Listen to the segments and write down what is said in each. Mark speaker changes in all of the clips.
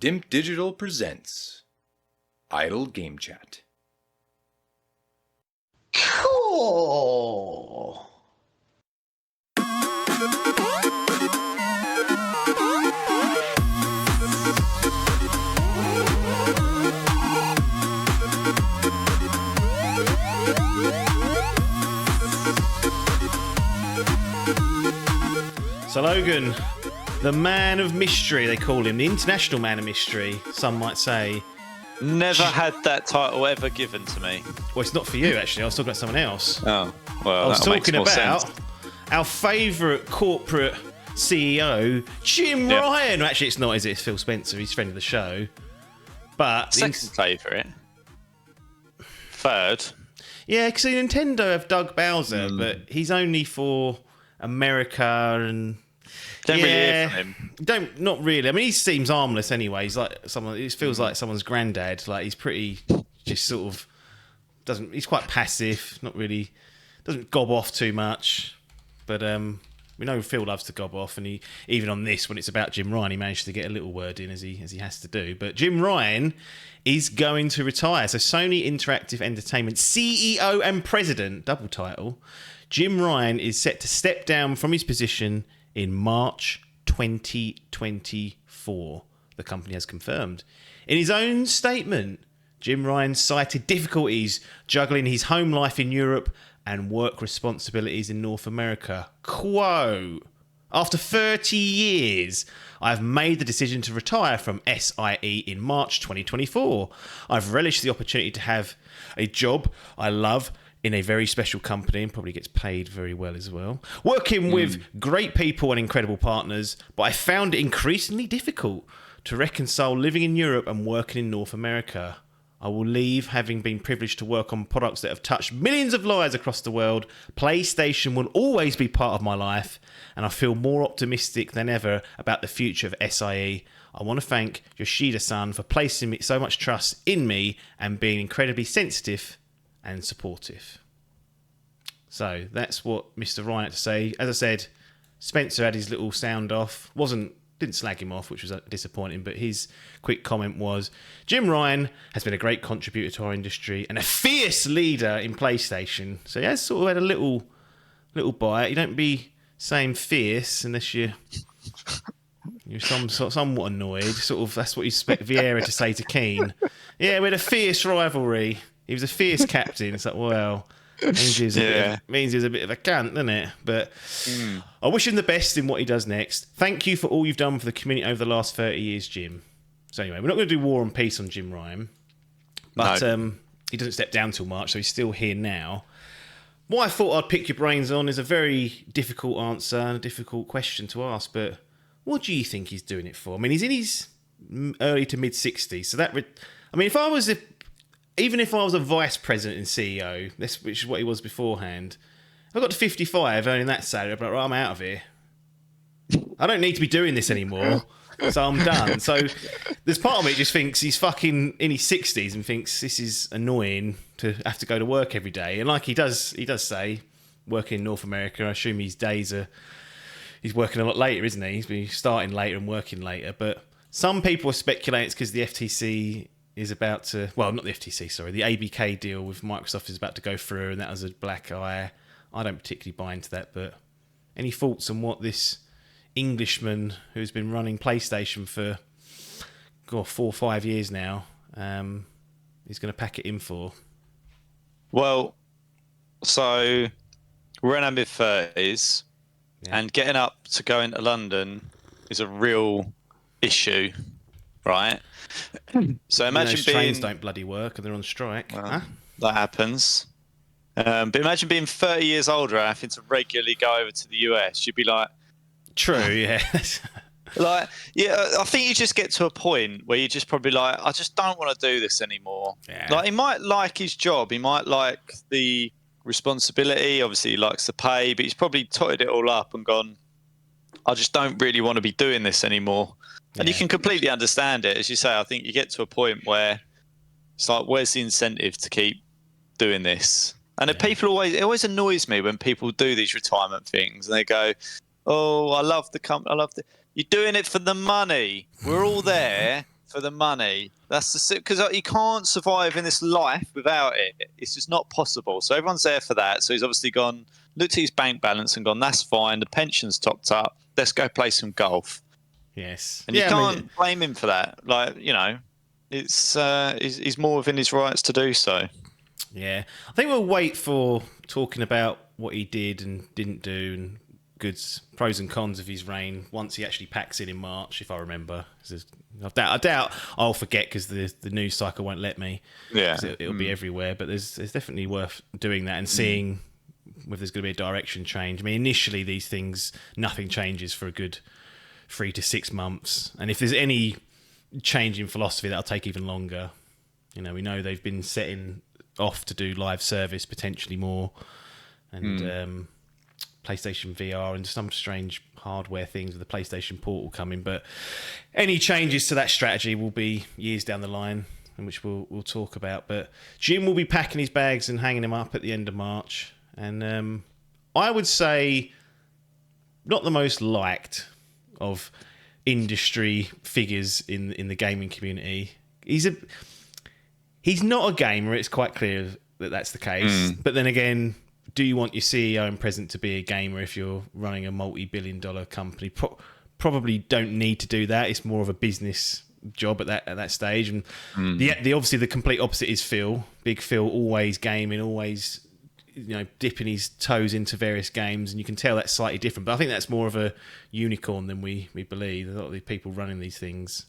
Speaker 1: Dimp Digital presents Idle Game Chat.
Speaker 2: Cool.
Speaker 3: So Logan, the man of mystery, they call him, the international man of mystery, some might say.
Speaker 4: Never had that title ever given to me.
Speaker 3: Well, it's not for you, actually. I was talking about someone else.
Speaker 4: Oh, well,
Speaker 3: I was talking about
Speaker 4: sense.
Speaker 3: our favourite corporate CEO, Jim Ryan. Well, actually, it's not, is it? It's Phil Spencer. He's friend of the show. But
Speaker 4: Second favourite. Third.
Speaker 3: Yeah, because Nintendo have Doug Bowser, but he's only for America and...
Speaker 4: Don't really hear from him.
Speaker 3: Not really. I mean, he seems harmless anyway. He's like someone. It feels like someone's granddad. Like he's pretty, just sort of doesn't. He's quite passive. Not really. Doesn't gob off too much. But we know Phil loves to gob off, and he even on this when it's about Jim Ryan, he managed to get a little word in as he has to do. But Jim Ryan is going to retire. So Sony Interactive Entertainment CEO and President, double title. Jim Ryan is set to step down from his position in March 2024, the company has confirmed. In his own statement, Jim Ryan cited difficulties juggling his home life in Europe and work responsibilities in North America. Quote, "After 30 years, I've made the decision to retire from SIE in March 2024. I've relished the opportunity to have a job I love in a very special company and probably gets paid very well as well. Working with great people and incredible partners, but I found it increasingly difficult to reconcile living in Europe and working in North America. I will leave having been privileged to work on products that have touched millions of lives across the world. PlayStation will always be part of my life, and I feel more optimistic than ever about the future of SIE. I want to thank Yoshida-san for placing so much trust in me and being incredibly sensitive and supportive." So that's what Mr. Ryan had to say. As I said, Spencer had his little sound off. Didn't slag him off, which was disappointing, but his quick comment was, Jim Ryan has been a great contributor to our industry and a fierce leader in PlayStation. So he has sort of had a little bite. You don't be saying fierce unless you're somewhat annoyed. Sort of that's what you expect Vieira to say to Keane. Yeah, we had a fierce rivalry. He was a fierce captain. It's like, well, means he was a bit of a cunt, doesn't it? But I wish him the best in what he does next. Thank you for all you've done for the community over the last 30 years, Jim. So anyway, we're not going to do War and Peace on Jim Ryan. But he doesn't step down till March, so he's still here now. What I thought I'd pick your brains on is a very difficult answer and a difficult question to ask, but what do you think he's doing it for? I mean, he's in his early to mid-60s, so that... Even if I was a vice president and CEO, which is what he was beforehand, if I got to 55 earning that salary, I'd be like, right, I'm out of here. I don't need to be doing this anymore, so I'm done. So there's part of me that just thinks he's fucking in his 60s and thinks this is annoying to have to go to work every day. And like he does say, working in North America, I assume his days are... He's working a lot later, isn't he? He's been starting later and working later. But some people are speculating it's because the FTC... is about to... Well, not the FTC, sorry. The ABK deal with Microsoft is about to go through, and that was a black eye. I don't particularly buy into that, but any thoughts on what this Englishman who's been running PlayStation for 4 or 5 years now is going to pack it in for?
Speaker 4: Well, so we're in our mid-30s, and getting up to go into London is a real issue, right? So imagine
Speaker 3: trains don't bloody work and they're on strike.
Speaker 4: That happens. But imagine being 30 years older and having to regularly go over to the US. You'd be like,
Speaker 3: true, yeah.
Speaker 4: I think you just get to a point where you're just probably like, I just don't want to do this anymore. Yeah. Like, he might like his job, he might like the responsibility, obviously he likes the pay, but he's probably totted it all up and gone, I just don't really want to be doing this anymore. And you can completely understand it. As you say, I think you get to a point where it's like, where's the incentive to keep doing this? And it always annoys me when people do these retirement things and they go, oh, I love the company. You're doing it for the money. We're all there for the money. That's because he can't survive in this life without it. It's just not possible. So everyone's there for that. So he's obviously gone, looked at his bank balance and gone, that's fine. The pension's topped up. Let's go play some golf.
Speaker 3: Yes.
Speaker 4: And you can't blame him for that. Like, you know, it's he's more within his rights to do so.
Speaker 3: Yeah. I think we'll wait for talking about what he did and didn't do and goods, pros and cons of his reign once he actually packs in March, if I remember. I doubt I'll forget because the news cycle won't let me.
Speaker 4: Yeah.
Speaker 3: It'll be everywhere, but there's definitely worth doing that and seeing if there's going to be a direction change. I mean, initially these things, nothing changes for a good 3 to 6 months. And if there's any change in philosophy, that'll take even longer. You know, we know they've been setting off to do live service potentially more and PlayStation VR and some strange hardware things with the PlayStation Portal coming. But any changes to that strategy will be years down the line, in which we'll talk about. But Jim will be packing his bags and hanging them up at the end of March. And I would say not the most liked of industry figures in the gaming community. He's not a gamer. It's quite clear that that's the case. But then again, do you want your CEO and president to be a gamer if you're running a multi-billion-dollar company? Probably don't need to do that. It's more of a business job at that stage. And the obviously the complete opposite is Phil. Big Phil, always gaming, always dipping his toes into various games, and you can tell that's slightly different. But I think that's more of a unicorn than we believe. A lot of the people running these things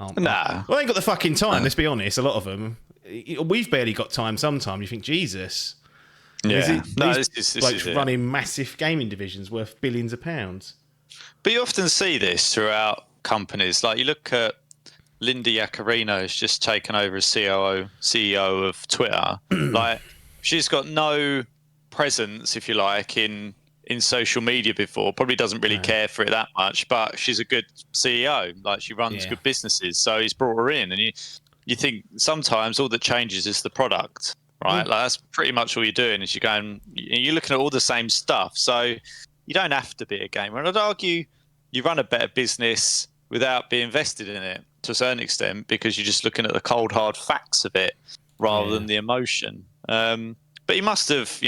Speaker 3: aren't.
Speaker 4: Nah.
Speaker 3: Well, they ain't got the fucking time. Let's be honest. A lot of them, we've barely got time. Sometimes you think, Jesus.
Speaker 4: Yeah,
Speaker 3: this is running massive gaming divisions worth billions of pounds.
Speaker 4: But you often see this throughout companies. Like you look at Linda Yaccarino has just taken over as CEO of Twitter. Like she's got no presence, if you like, in social media before. Probably doesn't really care for it that much, but she's a good CEO. Like she runs good businesses, so he's brought her in. And you think sometimes all that changes is the product. Right, like that's pretty much all you're doing is you're looking at all the same stuff. So you don't have to be a gamer. And I'd argue you run a better business without being invested in it to a certain extent because you're just looking at the cold hard facts of it rather than the emotion. But he must have,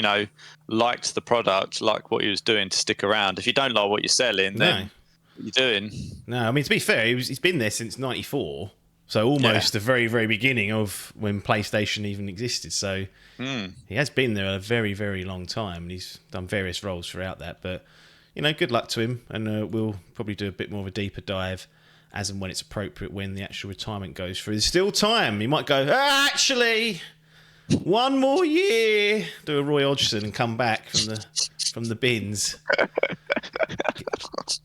Speaker 4: liked the product, liked what he was doing to stick around. If you don't like what you're selling, then what are you doing? No,
Speaker 3: I mean, to be fair, he's been there since '94. So almost the very, very beginning of when PlayStation even existed. So he has been there a very, very long time. And he's done various roles throughout that. But, good luck to him. And we'll probably do a bit more of a deeper dive as and when it's appropriate when the actual retirement goes through. There's still time. He might go, actually, one more year. Do a Roy Hodgson and come back from the bins.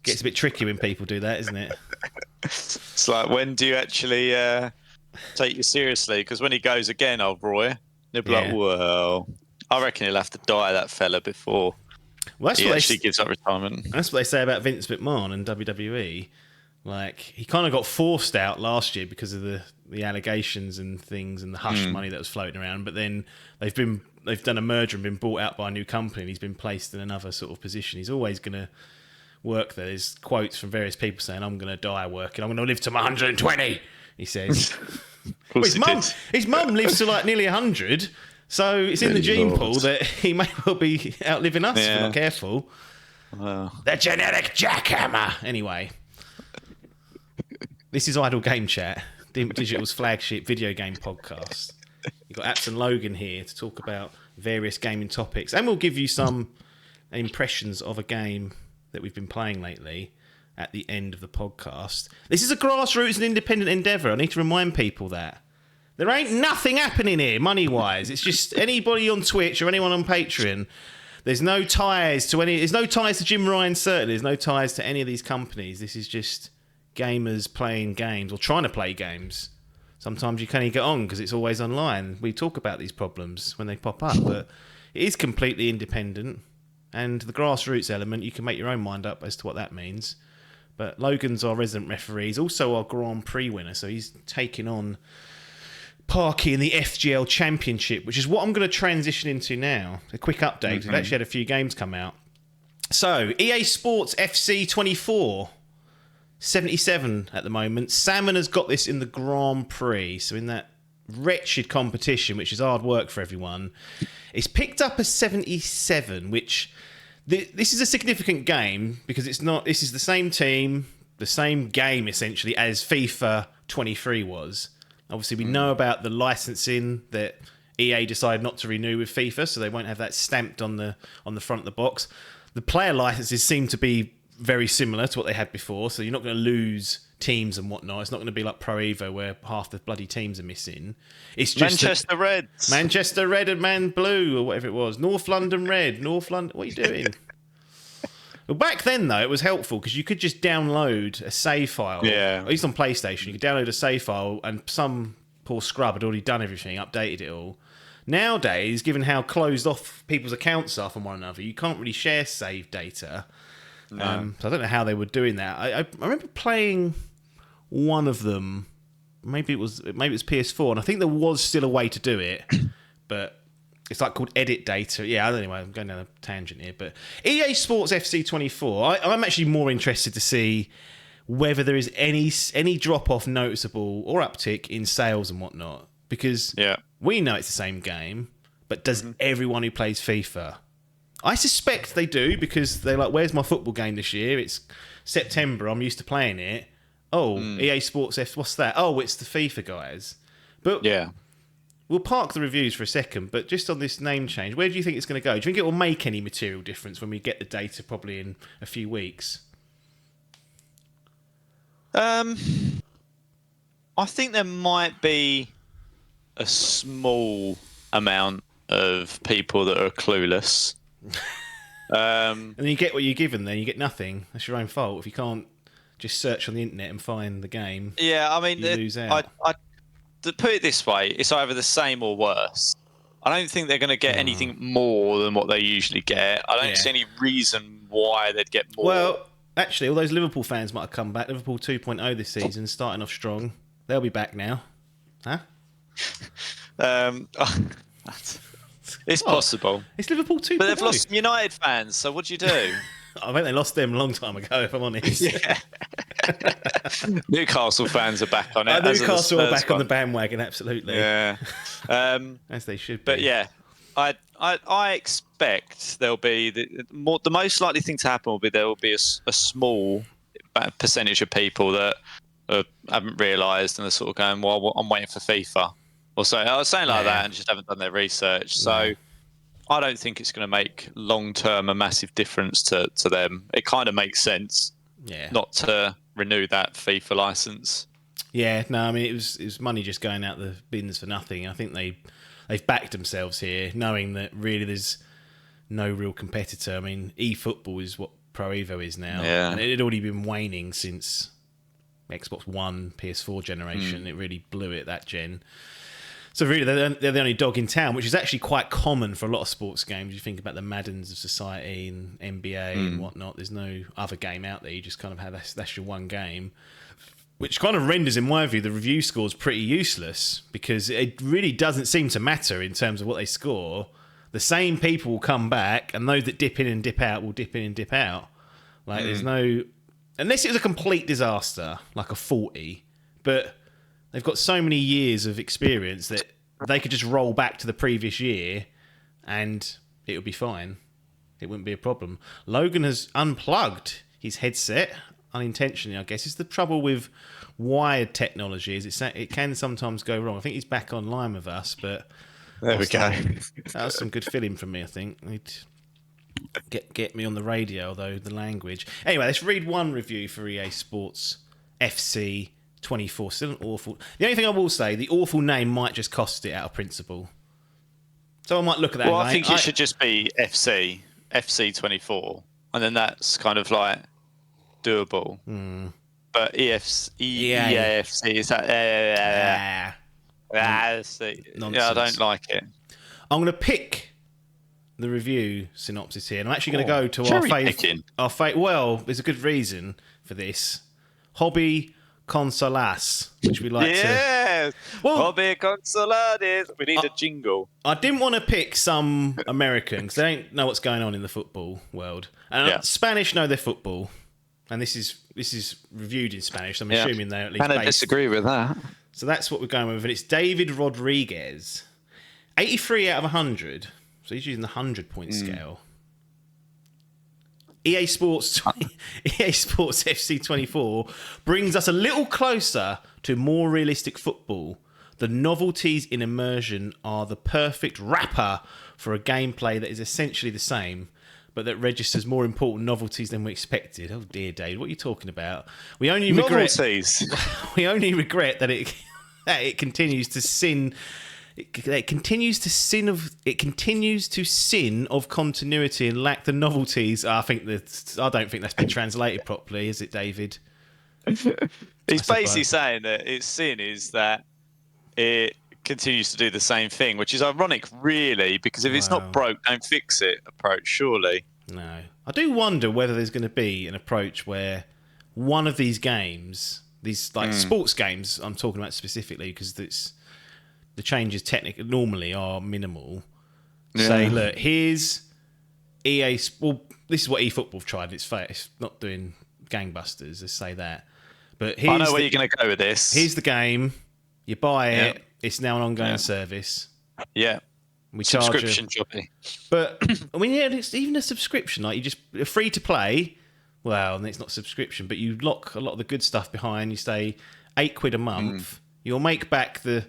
Speaker 3: Gets a bit tricky when people do that, isn't it?
Speaker 4: It's like, when do you actually take you seriously? Because when he goes again, old Roy, they'll be like, well, I reckon he'll have to die, that fella, before he actually gives up retirement.
Speaker 3: That's what they say about Vince McMahon and WWE. Like, he kind of got forced out last year because of the allegations and things and the hush money that was floating around. But then they've done a merger and been bought out by a new company, and he's been placed in another sort of position. He's always going to work there. There's quotes from various people saying, I'm going to die working. I'm going to live to 120, he says. Well, his mum lives to like nearly 100, so it's in the gene pool that he may well be outliving us if we're not careful. The genetic jackhammer. Anyway, this is Idle Game Chat, Dimp Digital's flagship video game podcast. You've got Apps and Logan here to talk about various gaming topics, and we'll give you some impressions of a game that we've been playing lately at the end of the podcast. This is a grassroots and independent endeavour. I need to remind people that. There ain't nothing happening here, money-wise. It's just anybody on Twitch or anyone on Patreon. There's no ties to Jim Ryan, certainly. There's no ties to any of these companies. This is just gamers playing games or trying to play games. Sometimes you can't even get on because it's always online. We talk about these problems when they pop up, but it is completely independent. And the grassroots element, you can make your own mind up as to what that means. But Logan's our resident referee. He's also our Grand Prix winner, so he's taking on Parky in the FGL Championship, which is what I'm going to transition into now. A quick update. We've actually had a few games come out. So, EA Sports FC 24. 77 at the moment. Salmon has got this in the Grand Prix, so in that wretched competition, which is hard work for everyone. It's picked up a 77, which this is a significant game because it's not. This is the same team, the same game essentially as FIFA 23 was. Obviously, we know about the licensing that EA decided not to renew with FIFA, so they won't have that stamped on the front of the box. The player licenses seem to be very similar to what they had before, so you're not going to lose teams and whatnot. It's not going to be like Pro Evo where half the bloody teams are missing. It's just
Speaker 4: Manchester Reds.
Speaker 3: Manchester Red and Man Blue, or whatever it was. North London Red, North London... What are you doing? Well, back then, though, it was helpful because you could just download a save file.
Speaker 4: Yeah.
Speaker 3: At least on PlayStation, you could download a save file and some poor scrub had already done everything, updated it all. Nowadays, given how closed off people's accounts are from one another, you can't really share save data.
Speaker 4: No.
Speaker 3: So I don't know how they were doing that. I remember playing one of them. Maybe it was PS4, and I think there was still a way to do it, but it's like called edit data. Yeah, anyway, I'm going down a tangent here. But EA Sports FC 24, I'm actually more interested to see whether there is any drop off noticeable or uptick in sales and whatnot, because we know it's the same game, but does everyone who plays FIFA? I suspect they do, because they're like, where's my football game this year? It's September, I'm used to playing it. Oh, EA Sports F, what's that? Oh, it's the FIFA guys. But we'll park the reviews for a second, but just on this name change, where do you think it's going to go? Do you think it will make any material difference when we get the data probably in a few weeks?
Speaker 4: I think there might be a small amount of people that are clueless.
Speaker 3: And then you get what you're given, then you get nothing. That's your own fault if you can't just search on the internet and find the game.
Speaker 4: Yeah, I mean,
Speaker 3: you lose out.
Speaker 4: To put it this way, it's either the same or worse. I don't think they're going to get anything more than what they usually get. I don't see any reason why they'd get more.
Speaker 3: Well, actually, all those Liverpool fans might have come back. Liverpool 2.0 this season, starting off strong. They'll be back now. Huh?
Speaker 4: It's possible.
Speaker 3: It's Liverpool 2.0.
Speaker 4: But they've lost United fans, so what do you do?
Speaker 3: I think they lost them a long time ago, if I'm honest.
Speaker 4: Yeah. Newcastle fans are back on it.
Speaker 3: Newcastle are back on the bandwagon, absolutely.
Speaker 4: Yeah.
Speaker 3: As they should be.
Speaker 4: But yeah, I expect there'll be the most likely thing to happen will be there will be a small percentage of people that haven't realised and are sort of going, well, I'm waiting for FIFA. Or something like that, and just haven't done their research. So I don't think it's going to make long-term a massive difference to them. It kind of makes sense not to renew that FIFA license. Yeah, no, I mean, it was money just going out the bins for nothing. I think they've backed themselves here, knowing that really there's no real competitor. I mean, eFootball is what Pro Evo is now. And it had already been waning since Xbox One, PS4 generation. It really blew it, that gen. So really, they're the only dog in town, which is actually quite common for a lot of sports games. You think about the Maddens of society and NBA and whatnot. There's no other game out there. You just kind of have that's your one game, which kind of renders, in my view, the review scores pretty useless, because it really doesn't seem to matter in terms of what they score. The same people will come back, and those that dip in and dip out will dip in and dip out. Like there's no, unless it was a complete disaster, like a 40, but they've got so many years of experience that they could just roll back to the previous year and it would be fine. It wouldn't be a problem. Logan has unplugged his headset unintentionally, I guess. It's the trouble with wired technology, is it can sometimes go wrong. I think he's back online with us, but there we go.
Speaker 3: That was some good filling from me, I think. He'd get me on the radio, though, the language. Anyway, let's read one review for EA Sports FC 24. Still an awful. The only thing I will say, the awful name might just cost it out of principle. So I might look at that.
Speaker 4: Well, I think it should just be FC 24, and then that's kind of like doable. But EAFC is that?
Speaker 3: Nonsense.
Speaker 4: I don't like it.
Speaker 3: I'm going to pick the review synopsis here, and I'm actually going to go to our favourite. Well, there's a good reason for this. Hobby Consolas, which we like to...
Speaker 4: Well, Hobby Consolas. We need a jingle.
Speaker 3: I didn't want to pick some American, because they don't know what's going on in the football world. And Spanish know their football. and this is reviewed in Spanish. So I'm assuming they're at least.
Speaker 4: Kind of disagree with that.
Speaker 3: So that's what we're going with, and it's David Rodriguez, 83 out of 100. So he's using the 100-point scale. EA Sports FC 24 brings us a little closer to more realistic football. The novelties in immersion are the perfect wrapper for a gameplay that is essentially the same, but that registers more important novelties than we expected. Oh dear, Dave, what are you talking about? We only regret that it continues to sin. It continues to sin of continuity and lack the novelties. I don't think that's been translated properly, is it, David?
Speaker 4: He's basically saying that its sin is that it continues to do the same thing, which is ironic, really, because if it's not broke, don't fix it approach, surely.
Speaker 3: No. I do wonder whether there's going to be an approach where one of these games, these sports games I'm talking about specifically, because the changes technically normally are minimal. Yeah. Say, look, here's EA. Well, this is what eFootball have tried. It's not doing gangbusters. Let's say that. But
Speaker 4: I know where you're going to go with this.
Speaker 3: Here's the game. You buy it. It's now an ongoing service.
Speaker 4: Yeah.
Speaker 3: We
Speaker 4: subscription jockey.
Speaker 3: But I mean, it's even a subscription. Like, you just free to play. Well, and it's not subscription, but you lock a lot of the good stuff behind. You say £8 a month. You'll make back the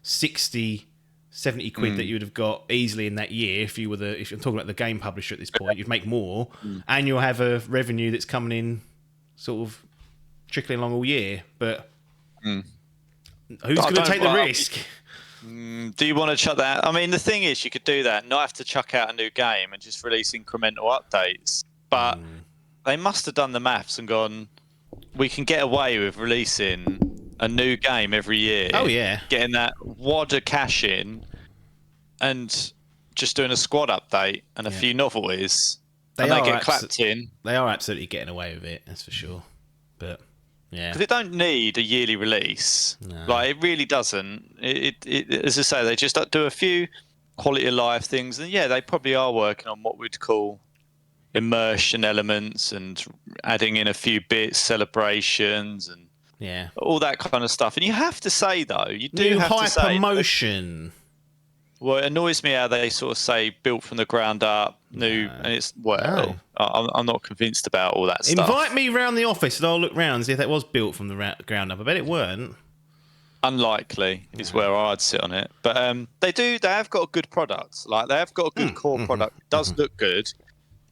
Speaker 3: 60, 70 quid that you would have got easily in that year if I'm talking about the game publisher at this point. You'd make more, and you'll have a revenue that's coming in, sort of trickling along all year. But who's going to take the risk?
Speaker 4: Do you want to chuck that? I mean, the thing is, you could do that, not have to chuck out a new game and just release incremental updates. But they must have done the maths and gone, we can get away with releasing a new game every year.
Speaker 3: Oh, yeah.
Speaker 4: Getting that wad of cash in and just doing a squad update and a few novelties. They get clapped in.
Speaker 3: They are absolutely getting away with it, that's for sure. But, yeah.
Speaker 4: Because it don't need a yearly release.
Speaker 3: No.
Speaker 4: Like, it really doesn't. It as I say, they just do a few quality of life things. And, yeah, they probably are working on what we'd call immersion elements and adding in a few bits, celebrations and all that kind of stuff. And you have to say, though, you do have to say...
Speaker 3: Hypermotion.
Speaker 4: Well, it annoys me how they sort of say built from the ground up, new, and it's, I'm not convinced about all that stuff.
Speaker 3: Invite me round the office and I'll look round and see if that was built from the ground up. I bet it weren't.
Speaker 4: Unlikely is where I'd sit on it. But they have got a good product. Like, they have got a good core product. It does look good.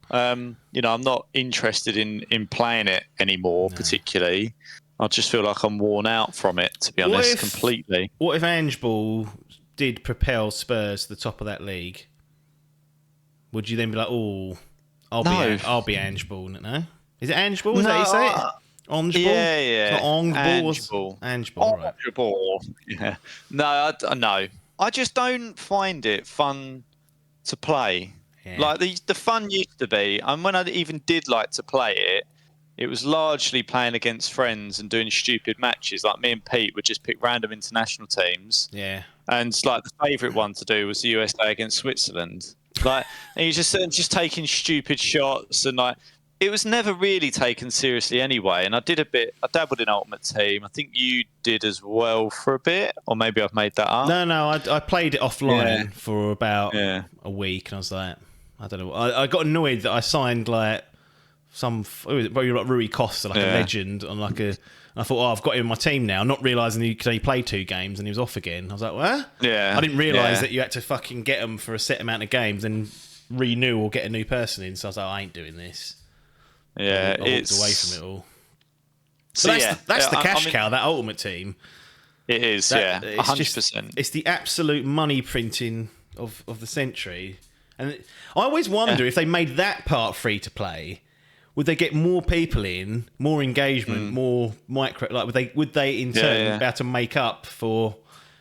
Speaker 4: I'm not interested in playing it anymore, particularly. I just feel like I'm worn out from it, to be honest, completely.
Speaker 3: What if Ange Ball did propel Spurs to the top of that league? Would you then be like, oh, I'll be Ange Ball, no? Is it Ange Ball? Is that how you say it? Ange Ball?
Speaker 4: Yeah.
Speaker 3: It's not Ange Ball.
Speaker 4: Ange Ball, right. Ange Ball, yeah. No. I just don't find it fun to play. Yeah. Like, the fun used to be, and when I even did like to play it, it was largely playing against friends and doing stupid matches. Like, me and Pete would just pick random international teams.
Speaker 3: Yeah.
Speaker 4: And like, the favourite one to do was the USA against Switzerland. Like, and you just taking stupid shots, and like, it was never really taken seriously anyway. And I dabbled in Ultimate Team. I think you did as well for a bit, or maybe I've made that up.
Speaker 3: No, I played it offline for about a week, and I was like, I don't know. I got annoyed that I signed like probably like Rui Costa, like a legend, on like a. I thought, I've got him in my team now, not realising he could only play 2 games, and he was off again. I was like, what?
Speaker 4: Yeah.
Speaker 3: I didn't realise that you had to fucking get them for a set amount of games and renew or get a new person in. So I was like, I ain't doing this.
Speaker 4: Yeah,
Speaker 3: I walked away from it all. So that's the cash cow, that Ultimate Team.
Speaker 4: It is, 100%.
Speaker 3: It's the absolute money printing of the century. And I always wonder if they made that part free to play, would they get more people in, more engagement, more micro? Like, would they in turn be able to make up for?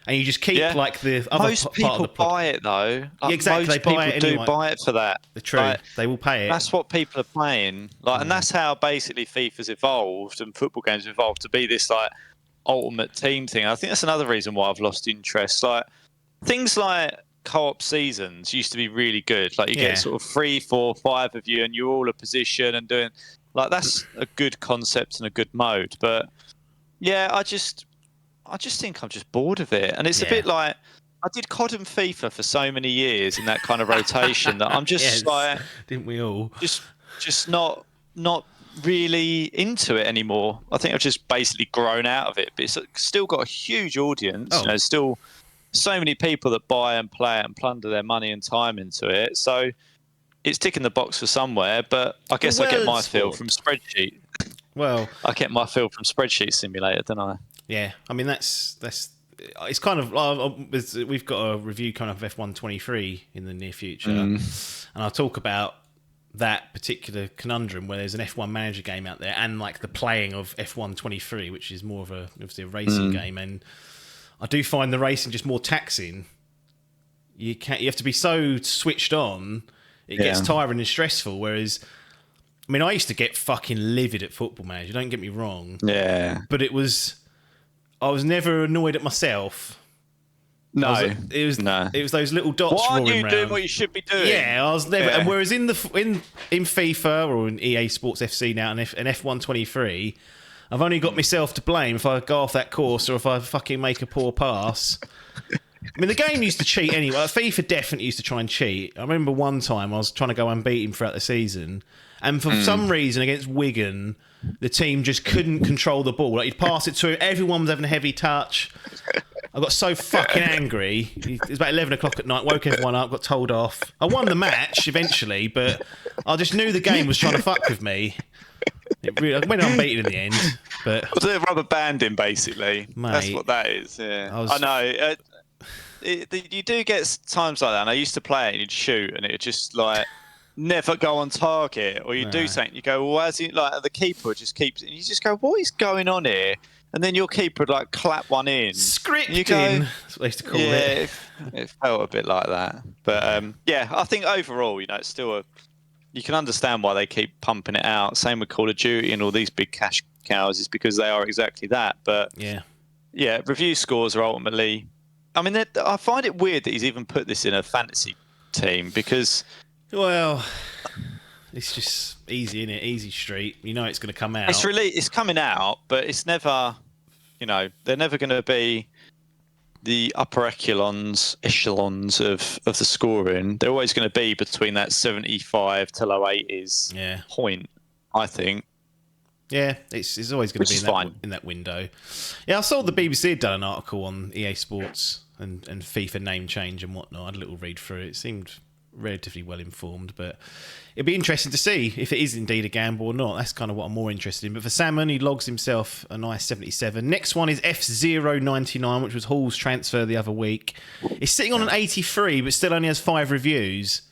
Speaker 3: And you just keep like the other
Speaker 4: most
Speaker 3: part
Speaker 4: people
Speaker 3: of the
Speaker 4: buy it though. Like,
Speaker 3: exactly,
Speaker 4: most
Speaker 3: they buy it anyway.
Speaker 4: Do buy it for that.
Speaker 3: The truth, like, they will pay it.
Speaker 4: That's what people are playing. Like, and that's how basically FIFA's evolved and football games evolved to be this like ultimate team thing. I think that's another reason why I've lost interest. Like, things like co-op seasons used to be really good. Like, you get sort of 3, 4, 5 of you, and you're all a position and doing. Like that's a good concept and a good mode. But yeah, I just think I'm just bored of it, and it's a bit like I did COD and FIFA for so many years in that kind of rotation that I'm just like,
Speaker 3: didn't we all?
Speaker 4: Just not really into it anymore. I think I've just basically grown out of it, but it's still got a huge audience. You know, still so many people that buy and play it and plunder their money and time into it. So it's ticking the box for somewhere, but I guess I get my feel from Spreadsheet.
Speaker 3: Well,
Speaker 4: I get my feel from Spreadsheet Simulator, don't I?
Speaker 3: Yeah, I mean that's it's kind of we've got a review coming up of F123 in the near future, and I'll talk about that particular conundrum where there's an F1 manager game out there and like the playing of F123, which is more of obviously a racing game, and I do find the racing just more taxing. You have to be so switched on, it gets tiring and stressful. Whereas, I mean, I used to get fucking livid at Football Manager. Don't get me wrong.
Speaker 4: Yeah,
Speaker 3: but I was never annoyed at myself.
Speaker 4: No,
Speaker 3: it was those little dots.
Speaker 4: Why aren't you
Speaker 3: round.
Speaker 4: doing what you should be doing?
Speaker 3: Yeah, I was never. Yeah. And whereas in FIFA or in EA Sports FC now and F123, I've only got myself to blame if I go off that course or if I fucking make a poor pass. I mean, the game used to cheat anyway. FIFA definitely used to try and cheat. I remember one time I was trying to go unbeaten throughout the season, and for some reason against Wigan, the team just couldn't control the ball. Like, you'd pass it to him, everyone was having a heavy touch. I got so fucking angry. It was about 11 o'clock at night, woke everyone up, got told off. I won the match eventually, but I just knew the game was trying to fuck with me. I went unbeaten in the end. But
Speaker 4: was it rubber banding, basically?
Speaker 3: Mate,
Speaker 4: that's what that is, yeah. I know. You do get times like that, and I used to play it and you'd shoot, and it would just, like, never go on target. Or you do something, you go, well, as like, the keeper just keeps... And you just go, what is going on here? And then your keeper would like clap one in.
Speaker 3: Scripting. That's what they used to call it.
Speaker 4: It felt a bit like that. But yeah, I think overall, you know, it's still you can understand why they keep pumping it out. Same with Call of Duty and all these big cash cows is because they are exactly that. But yeah, review scores are ultimately. I mean, I find it weird that he's even put this in a fantasy team because.
Speaker 3: Well, it's just easy, isn't it? Easy street. You know it's going to come out.
Speaker 4: It's coming out, but it's never. You know, they're never going to be the upper echelons of the scoring. They're always going to be between that 75 to low 80s point, I think.
Speaker 3: Yeah, it's always going to be in that window. Yeah, I saw the BBC had done an article on EA Sports and FIFA name change and whatnot. I had a little read through it. It seemed relatively well informed, but it'd be interesting to see if it is indeed a gamble or not. That's kind of what I'm more interested in. But for Salmon, he logs himself a nice 77. Next one is F099, which was Hall's transfer the other week. It's sitting on an 83, but still only has 5 reviews.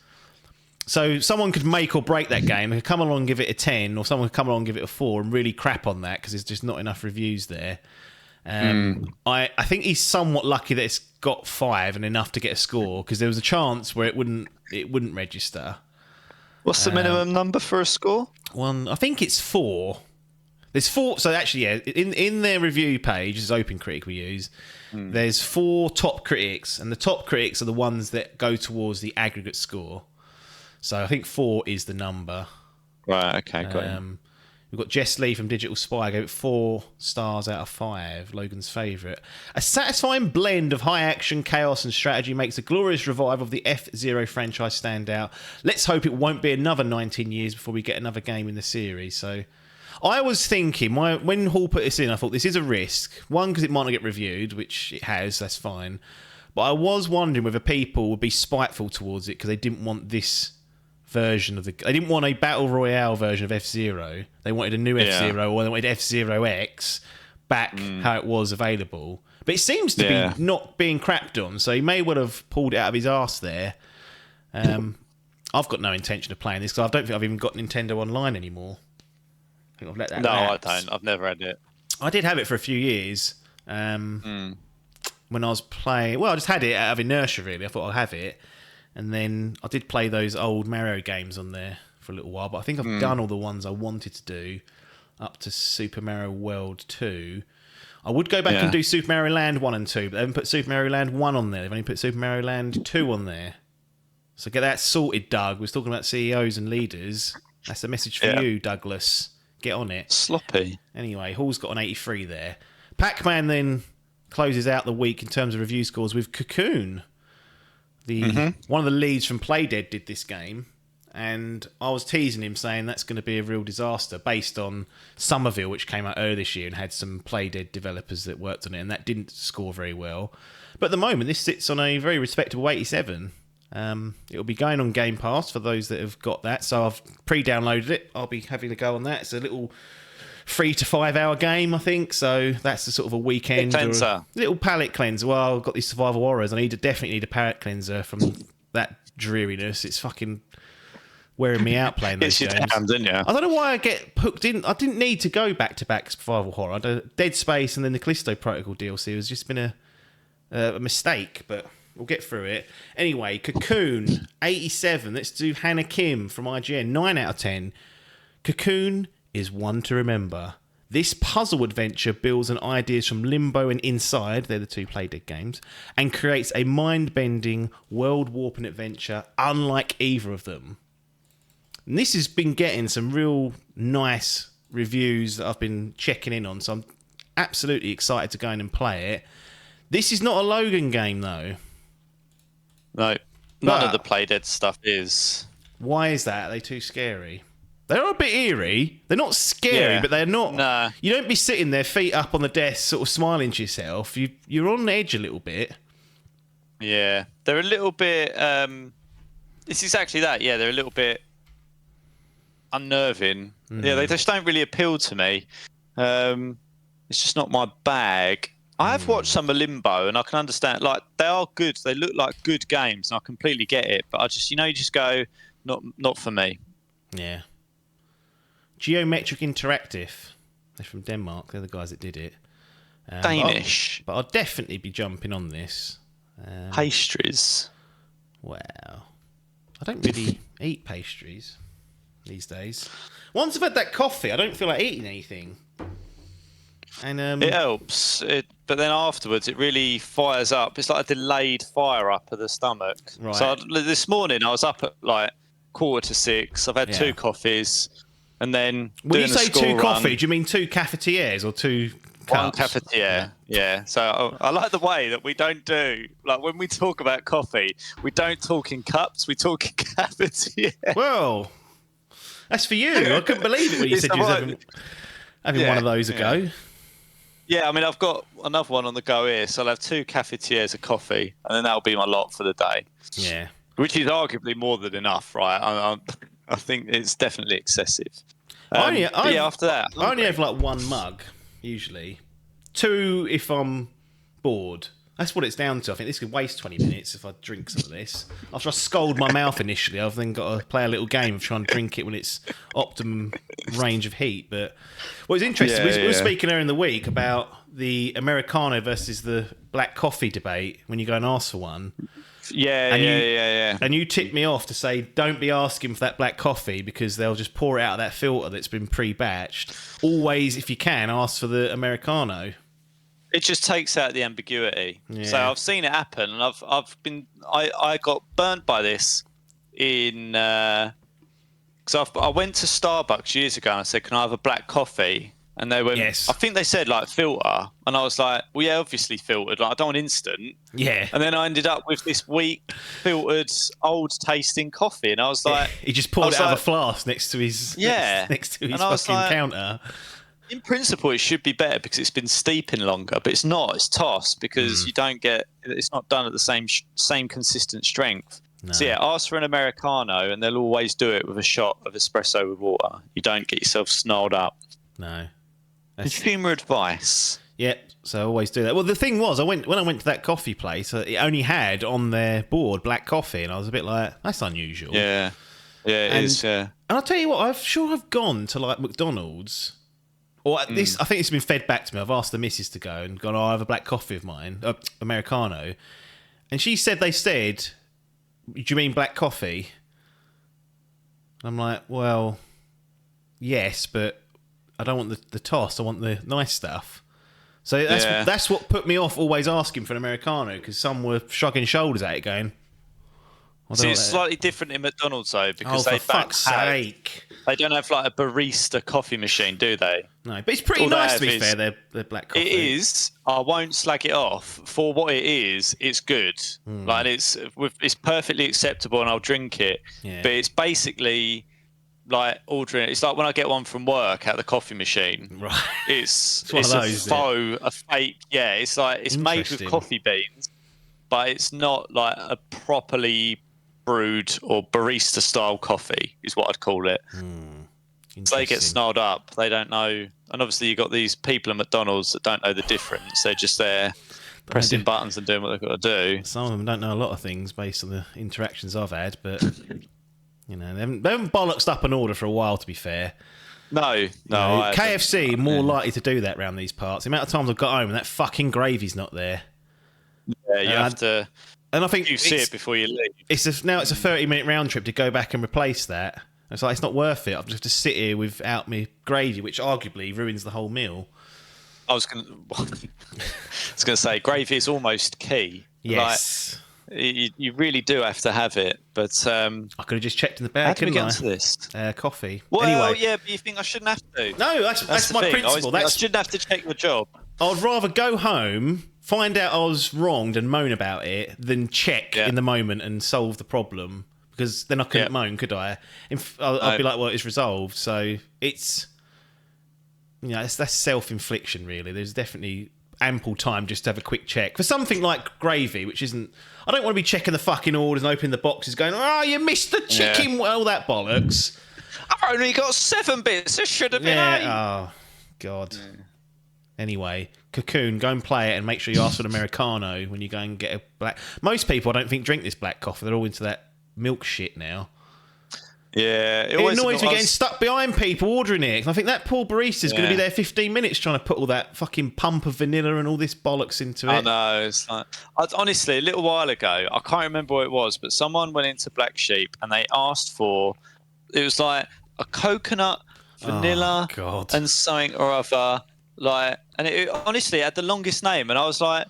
Speaker 3: So someone could make or break that game. They could come along and give it a 10, or someone could come along and give it a 4 and really crap on that because there's just not enough reviews there. I think he's somewhat lucky that it's got 5 and enough to get a score because there was a chance where it wouldn't register.
Speaker 4: What's the minimum number for a score?
Speaker 3: I think it's 4. There's 4. So actually, yeah, in their review page, is OpenCritic we use. There's 4 top critics, and the top critics are the ones that go towards the aggregate score. So I think 4 is the number.
Speaker 4: Right. Okay. Got
Speaker 3: We've got Jess Lee from Digital Spy, gave it 4 stars out of 5, Logan's favourite. A satisfying blend of high action, chaos and strategy makes a glorious revival of the F-Zero franchise stand out. Let's hope it won't be another 19 years before we get another game in the series. So I was thinking, when Hall put this in, I thought this is a risk. One, because it might not get reviewed, which it has, that's fine. But I was wondering whether people would be spiteful towards it because they didn't want this version of they didn't want a battle royale version of F-Zero. They wanted a new F-Zero, or they wanted F-Zero X back how it was available. But it seems to be not being crapped on, so he may well have pulled it out of his arse there. I've got no intention of playing this because I don't think I've even got Nintendo Online anymore. I think I've let that lapse.
Speaker 4: I don't. I've never had it.
Speaker 3: I did have it for a few years when I was playing. Well, I just had it out of inertia, really. I thought I'll have it. And then I did play those old Mario games on there for a little while, but I think I've done all the ones I wanted to do up to Super Mario World 2. I would go back and do Super Mario Land 1 and 2, but they haven't put Super Mario Land 1 on there. They've only put Super Mario Land 2 on there. So get that sorted, Doug. We was talking about CEOs and leaders. That's a message for you, Douglas. Get on it.
Speaker 4: Sloppy.
Speaker 3: Anyway, Hall's got an 83 there. Pac-Man then closes out the week in terms of review scores with Cocoon. One of the leads from Playdead did this game, and I was teasing him saying that's going to be a real disaster based on Somerville, which came out earlier this year and had some Playdead developers that worked on it, and that didn't score very well. But at the moment, this sits on a very respectable 87. It'll be going on Game Pass for those that have got that, so I've pre-downloaded it. I'll be having a go on that. It's a little 3 to 5 hour game, I think, so that's the sort of a weekend or a little palate cleanser. Well, I've got these survival horrors. Definitely need a palate cleanser from that dreariness. It's fucking wearing me out playing those games.
Speaker 4: Didn't you?
Speaker 3: I don't know why I get hooked in. I didn't need to go back to back survival horror. Dead Space and then the Callisto Protocol DLC has just been a mistake, but we'll get through it. Anyway, Cocoon, 87. Let's do Hannah Kim from IGN, 9 out of 10. Cocoon is one to remember. This puzzle adventure builds on ideas from Limbo and Inside, they're the two Playdead games, and creates a mind-bending, world-warping adventure unlike either of them. And this has been getting some real nice reviews that I've been checking in on, so I'm absolutely excited to go in and play it. This is not a Logan game, though.
Speaker 4: No, none of the Playdead stuff is.
Speaker 3: Why is that? Are they too scary? They're a bit eerie. They're not scary, but they're not. Nah. You don't be sitting there, feet up on the desk, sort of smiling to yourself. You're on edge a little bit.
Speaker 4: Yeah, they're a little bit. It's exactly that. Yeah, they're a little bit unnerving. Yeah, they just don't really appeal to me. It's just not my bag. I have watched some of Limbo, and I can understand. Like, they are good. They look like good games, and I completely get it. But I just, you just go, not for me.
Speaker 3: Yeah. Geometric Interactive. They're from Denmark. They're the guys that did it.
Speaker 4: Danish.
Speaker 3: But I'll definitely be jumping on this.
Speaker 4: Pastries.
Speaker 3: Wow. I don't really eat pastries these days. Once I've had that coffee, I don't feel like eating anything. And
Speaker 4: it helps, but then afterwards it really fires up. It's like a delayed fire up of the stomach.
Speaker 3: Right.
Speaker 4: So this morning I was up at like 5:45. I've had 2 coffees, and then
Speaker 3: when you say 2 coffee, do you mean 2 cafetières or 2 cups?
Speaker 4: 1 cafetiere, yeah. So I like the way that we don't do, like, when we talk about coffee, we don't talk in cups, we talk in cafetiere.
Speaker 3: Well, that's for you. I couldn't believe it when you said you was having one of those a go.
Speaker 4: Yeah, I mean, I've got another one on the go here, so I'll have 2 cafetières of coffee, and then that'll be my lot for the day.
Speaker 3: Yeah.
Speaker 4: Which is arguably more than enough, right? I think it's definitely excessive. After that,
Speaker 3: I only have like 1 mug, usually. 2 if I'm bored. That's what it's down to. I think this could waste 20 minutes if I drink some of this. After I scold my mouth initially, I've then got to play a little game of trying to drink it when it's optimum range of heat. But what was interesting, we were speaking earlier in the week about the Americano versus the black coffee debate when you go and ask for one.
Speaker 4: Yeah.
Speaker 3: And you tipped me off to say, don't be asking for that black coffee because they'll just pour it out of that filter that's been pre-batched. Always, if you can, ask for the Americano.
Speaker 4: It just takes out the ambiguity.
Speaker 3: Yeah.
Speaker 4: So I've seen it happen, and I got burnt by this in because I went to Starbucks years ago and I said, "Can I have a black coffee?" And they went,
Speaker 3: yes.
Speaker 4: I think they said like filter, and I was like, "Well, yeah, obviously filtered. Like, I don't want instant."
Speaker 3: Yeah.
Speaker 4: And then I ended up with this weak filtered, old tasting coffee, and I was like,
Speaker 3: he just poured it out of a flask next to his next to his fucking counter.
Speaker 4: In principle, it should be better because it's been steeping longer, but it's not. It's tossed because you don't get. It's not done at the same consistent strength. No. So yeah, ask for an Americano, and they'll always do it with a shot of espresso with water. You don't get yourself snarled up.
Speaker 3: No.
Speaker 4: Consumer advice.
Speaker 3: Yeah, so I always do that. Well, the thing was, when I went to that coffee place, it only had on their board black coffee, and I was a bit like, that's unusual.
Speaker 4: Yeah, it is. Yeah.
Speaker 3: And I'll tell you what, I've gone to like McDonald's. Or this, I think it's been fed back to me. I've asked the missus to go and gone, I'll have a black coffee of mine, Americano. And she said, do you mean black coffee? I'm like, well, yes, but I don't want the toss. I want the nice stuff. So that's what put me off always asking for an Americano, because some were shrugging shoulders at it going,
Speaker 4: See, it's slightly different in McDonald's though, because
Speaker 3: for fuck's sake.
Speaker 4: They don't have like a barista coffee machine, do they?
Speaker 3: No, but it's pretty nice to be fair. They're black coffee.
Speaker 4: It is. I won't slag it off for what it is. It's good. Like it's perfectly acceptable, and I'll drink it.
Speaker 3: Yeah.
Speaker 4: But it's basically like ordering. It's like when I get one from work at the coffee machine.
Speaker 3: Right.
Speaker 4: It's
Speaker 3: one of those,
Speaker 4: a fake. Yeah, it's like it's made with coffee beans, but it's not like a properly brewed or barista style coffee is what I'd call it. So they get snarled up. They don't know, and obviously you've got these people at McDonald's that don't know the difference. They're just there pressing buttons and doing what they've got to do.
Speaker 3: Some of them don't know a lot of things based on the interactions I've had, but they haven't bollocksed up an order for a while. To be fair,
Speaker 4: no.
Speaker 3: KFC more likely to do that around these parts. The amount of times I've got home and that fucking gravy's not there.
Speaker 4: Yeah, you have to.
Speaker 3: And I think
Speaker 4: you see it before you leave.
Speaker 3: Now it's a 30-minute round trip to go back and replace that. It's like, it's not worth it. I've just have to sit here without me gravy, which arguably ruins the whole meal.
Speaker 4: I was going to say gravy is almost key.
Speaker 3: Yes.
Speaker 4: Like, you really do have to have it, but I
Speaker 3: could have just checked in the bag.
Speaker 4: How can we get into this?
Speaker 3: Coffee.
Speaker 4: Well,
Speaker 3: anyway.
Speaker 4: Yeah, but you think I shouldn't have to?
Speaker 3: No, that's my principle.
Speaker 4: I shouldn't have to check your job.
Speaker 3: I'd rather go home, find out I was wronged and moan about it, than check in the moment and solve the problem. Because then I couldn't moan, could I? I'd be like, well, it's resolved. So it's, that's self-infliction, really. There's definitely ample time just to have a quick check. For something like gravy, which isn't... I don't want to be checking the fucking orders and opening the boxes going, oh, you missed the chicken. Yeah. Well, that bollocks.
Speaker 4: I've only got 7 bits. This should have been 8.
Speaker 3: Oh, God. Yeah. Anyway, Cocoon, go and play it and make sure you ask for an Americano when you go and get a black... Most people, I don't think, drink this black coffee. They're all into that milk shit now.
Speaker 4: Yeah,
Speaker 3: it annoys me getting stuck behind people ordering it. I think that poor barista's going to be there 15 minutes trying to put all that fucking pump of vanilla and all this bollocks into it.
Speaker 4: I know. It's like, honestly, a little while ago, I can't remember what it was, but someone went into Black Sheep and they asked for, it was like a coconut, vanilla, and something or other. Like, and it honestly had the longest name, and I was like,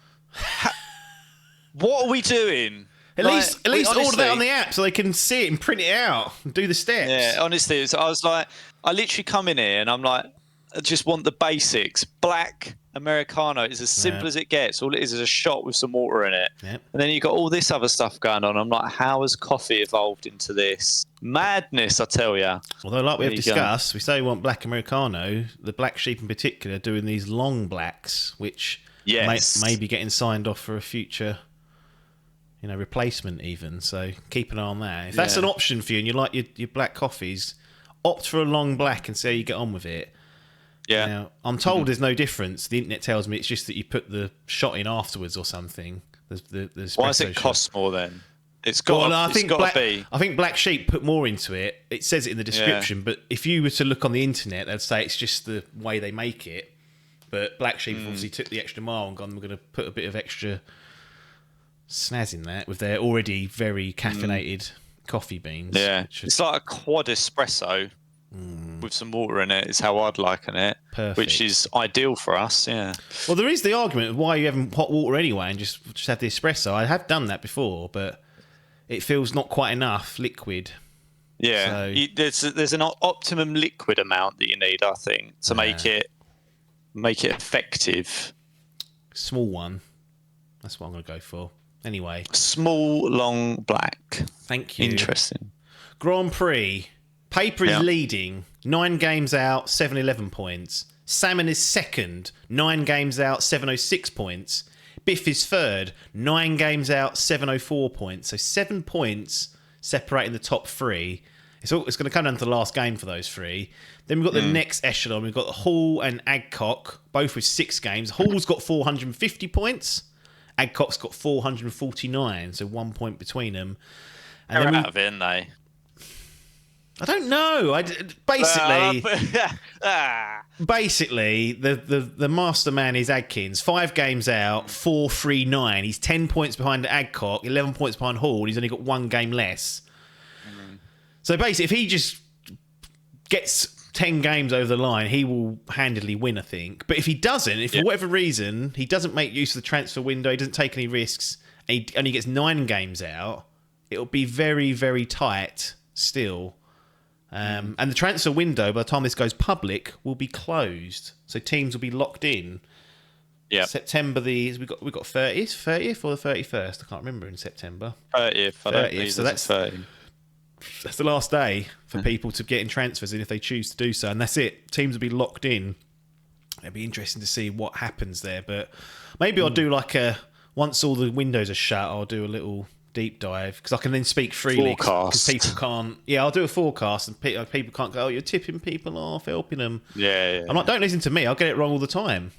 Speaker 4: "What are we doing?"
Speaker 3: At least order that on the app so they can see it and print it out and do the steps.
Speaker 4: Yeah, honestly, I was like, I literally come in here and I'm like, I just want the basics. Black Americano is as simple as it gets. All it is a shot with some water in it. Yep. And then you've got all this other stuff going on. I'm like, how has coffee evolved into this? Madness, I tell you.
Speaker 3: Although, like we have discussed, we say we want Black Americano, the Black Sheep in particular, doing these long blacks, which may be getting signed off for a future... replacement even. So keep an eye on that. If that's an option for you and you like your black coffees, opt for a long black and see how you get on with it.
Speaker 4: Yeah.
Speaker 3: Now, I'm told there's no difference. The internet tells me it's just that you put the shot in afterwards or something. The
Speaker 4: Why does it cost more then? It's got to be.
Speaker 3: I think Black Sheep put more into it. It says it in the description, but if you were to look on the internet, they'd say it's just the way they make it. But Black Sheep obviously took the extra mile and gone, we're going to put a bit of extra snaz in that with their already very caffeinated coffee beans.
Speaker 4: Yeah, it's like a quad espresso with some water in it is how I'd liken it.
Speaker 3: Perfect.
Speaker 4: Which is ideal for us. Yeah.
Speaker 3: Well, there is the argument of why you have hot water anyway and just have the espresso. I have done that before, but it feels not quite enough liquid.
Speaker 4: Yeah, so, there's an optimum liquid amount that you need, I think, to make it effective.
Speaker 3: Small one. That's what I'm going to go for. Anyway.
Speaker 4: Small, long, black.
Speaker 3: Thank you.
Speaker 4: Interesting.
Speaker 3: Grand Prix. Paper is leading. 9 games out, 711 points. Salmon is second. 9 games out, 706 points. Biff is third. 9 games out, 704 points. So 7 points separating the top 3. It's going to come down to the last game for those 3. Then we've got the next echelon. We've got Hall and Adcock, both with 6 games. Hall's got 450 points. Adcock's got 449, so 1 point between them. And
Speaker 4: they're out of it, aren't they?
Speaker 3: I don't know. Basically, the master man is Adkins. 5 games out, 439. He's 10 points behind Adcock, 11 points behind Hall, and he's only got 1 game less. So basically, if he just gets 10 games over the line, he will handily win, I think. But if he doesn't, if for whatever reason he doesn't make use of the transfer window, he doesn't take any risks, and he only gets 9 games out, it'll be very, very tight still. And the transfer window, by the time this goes public, will be closed. So teams will be locked in.
Speaker 4: Yeah.
Speaker 3: September we got 30th or the 31st. I can't remember in September.
Speaker 4: 30th. I don't think
Speaker 3: so that's
Speaker 4: 30.
Speaker 3: That's the last day for people to get in transfers in if they choose to do so, and that's it. Teams will be locked in. It'll be interesting to see what happens there, but maybe I'll do like once all the windows are shut, I'll do a little deep dive because I can then speak freely because people can't. Yeah, I'll do a forecast and people can't go, oh, you're tipping people off, helping them.
Speaker 4: Yeah.
Speaker 3: I'm like, don't listen to me. I'll get it wrong all the time.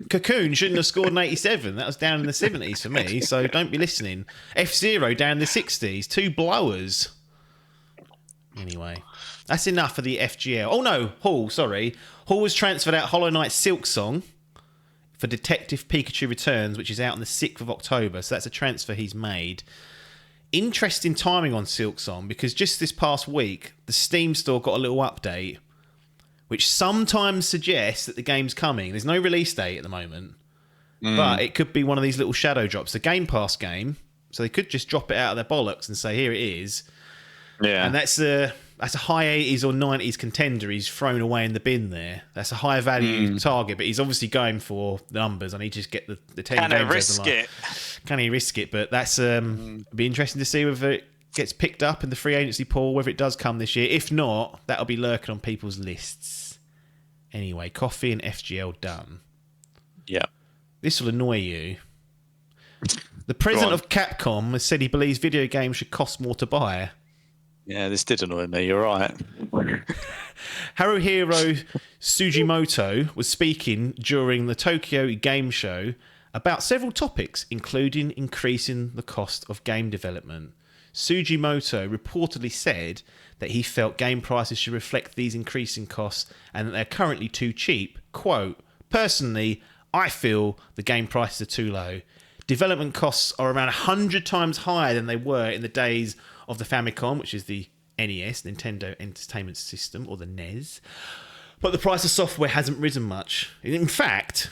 Speaker 3: Cocoon shouldn't have scored an 87. That was down in the 70s for me, so don't be listening. F-Zero down in the 60s. 2 blowers. Anyway, that's enough for the FGL. Oh no, Hall, sorry. Hall was transferred out Hollow Knight Silksong for Detective Pikachu Returns, which is out on the 6th of October. So that's a transfer he's made. Interesting timing on Silksong because just this past week, the Steam store got a little update which sometimes suggests that the game's coming. There's no release date at the moment, but it could be one of these little shadow drops. The Game Pass game, so they could just drop it out of their bollocks and say, here it is. Yeah. And that's a high 80s or 90s contender he's thrown away in the bin there. That's a high value target, but he's obviously going for the numbers. I need to just get the 10
Speaker 4: Can
Speaker 3: games.
Speaker 4: He risk it?
Speaker 3: Can he risk it? But that's it'd be interesting to see whether it gets picked up in the free agency pool, whether it does come this year. If not, that'll be lurking on people's lists. Anyway, Coffee and FGL done.
Speaker 4: Yeah.
Speaker 3: This will annoy you. The president of Capcom has said he believes video games should cost more to buy.
Speaker 4: Yeah, this did annoy me. You're right.
Speaker 3: Haruhiro Sugimoto was speaking during the Tokyo Game Show about several topics, including increasing the cost of game development. Sugimoto reportedly said that he felt game prices should reflect these increasing costs and that they're currently too cheap. Quote, personally, I feel the game prices are too low. Development costs are around 100 times higher than they were in the days of the Famicom, which is the NES, Nintendo Entertainment System, or the NES. But the price of software hasn't risen much. In fact,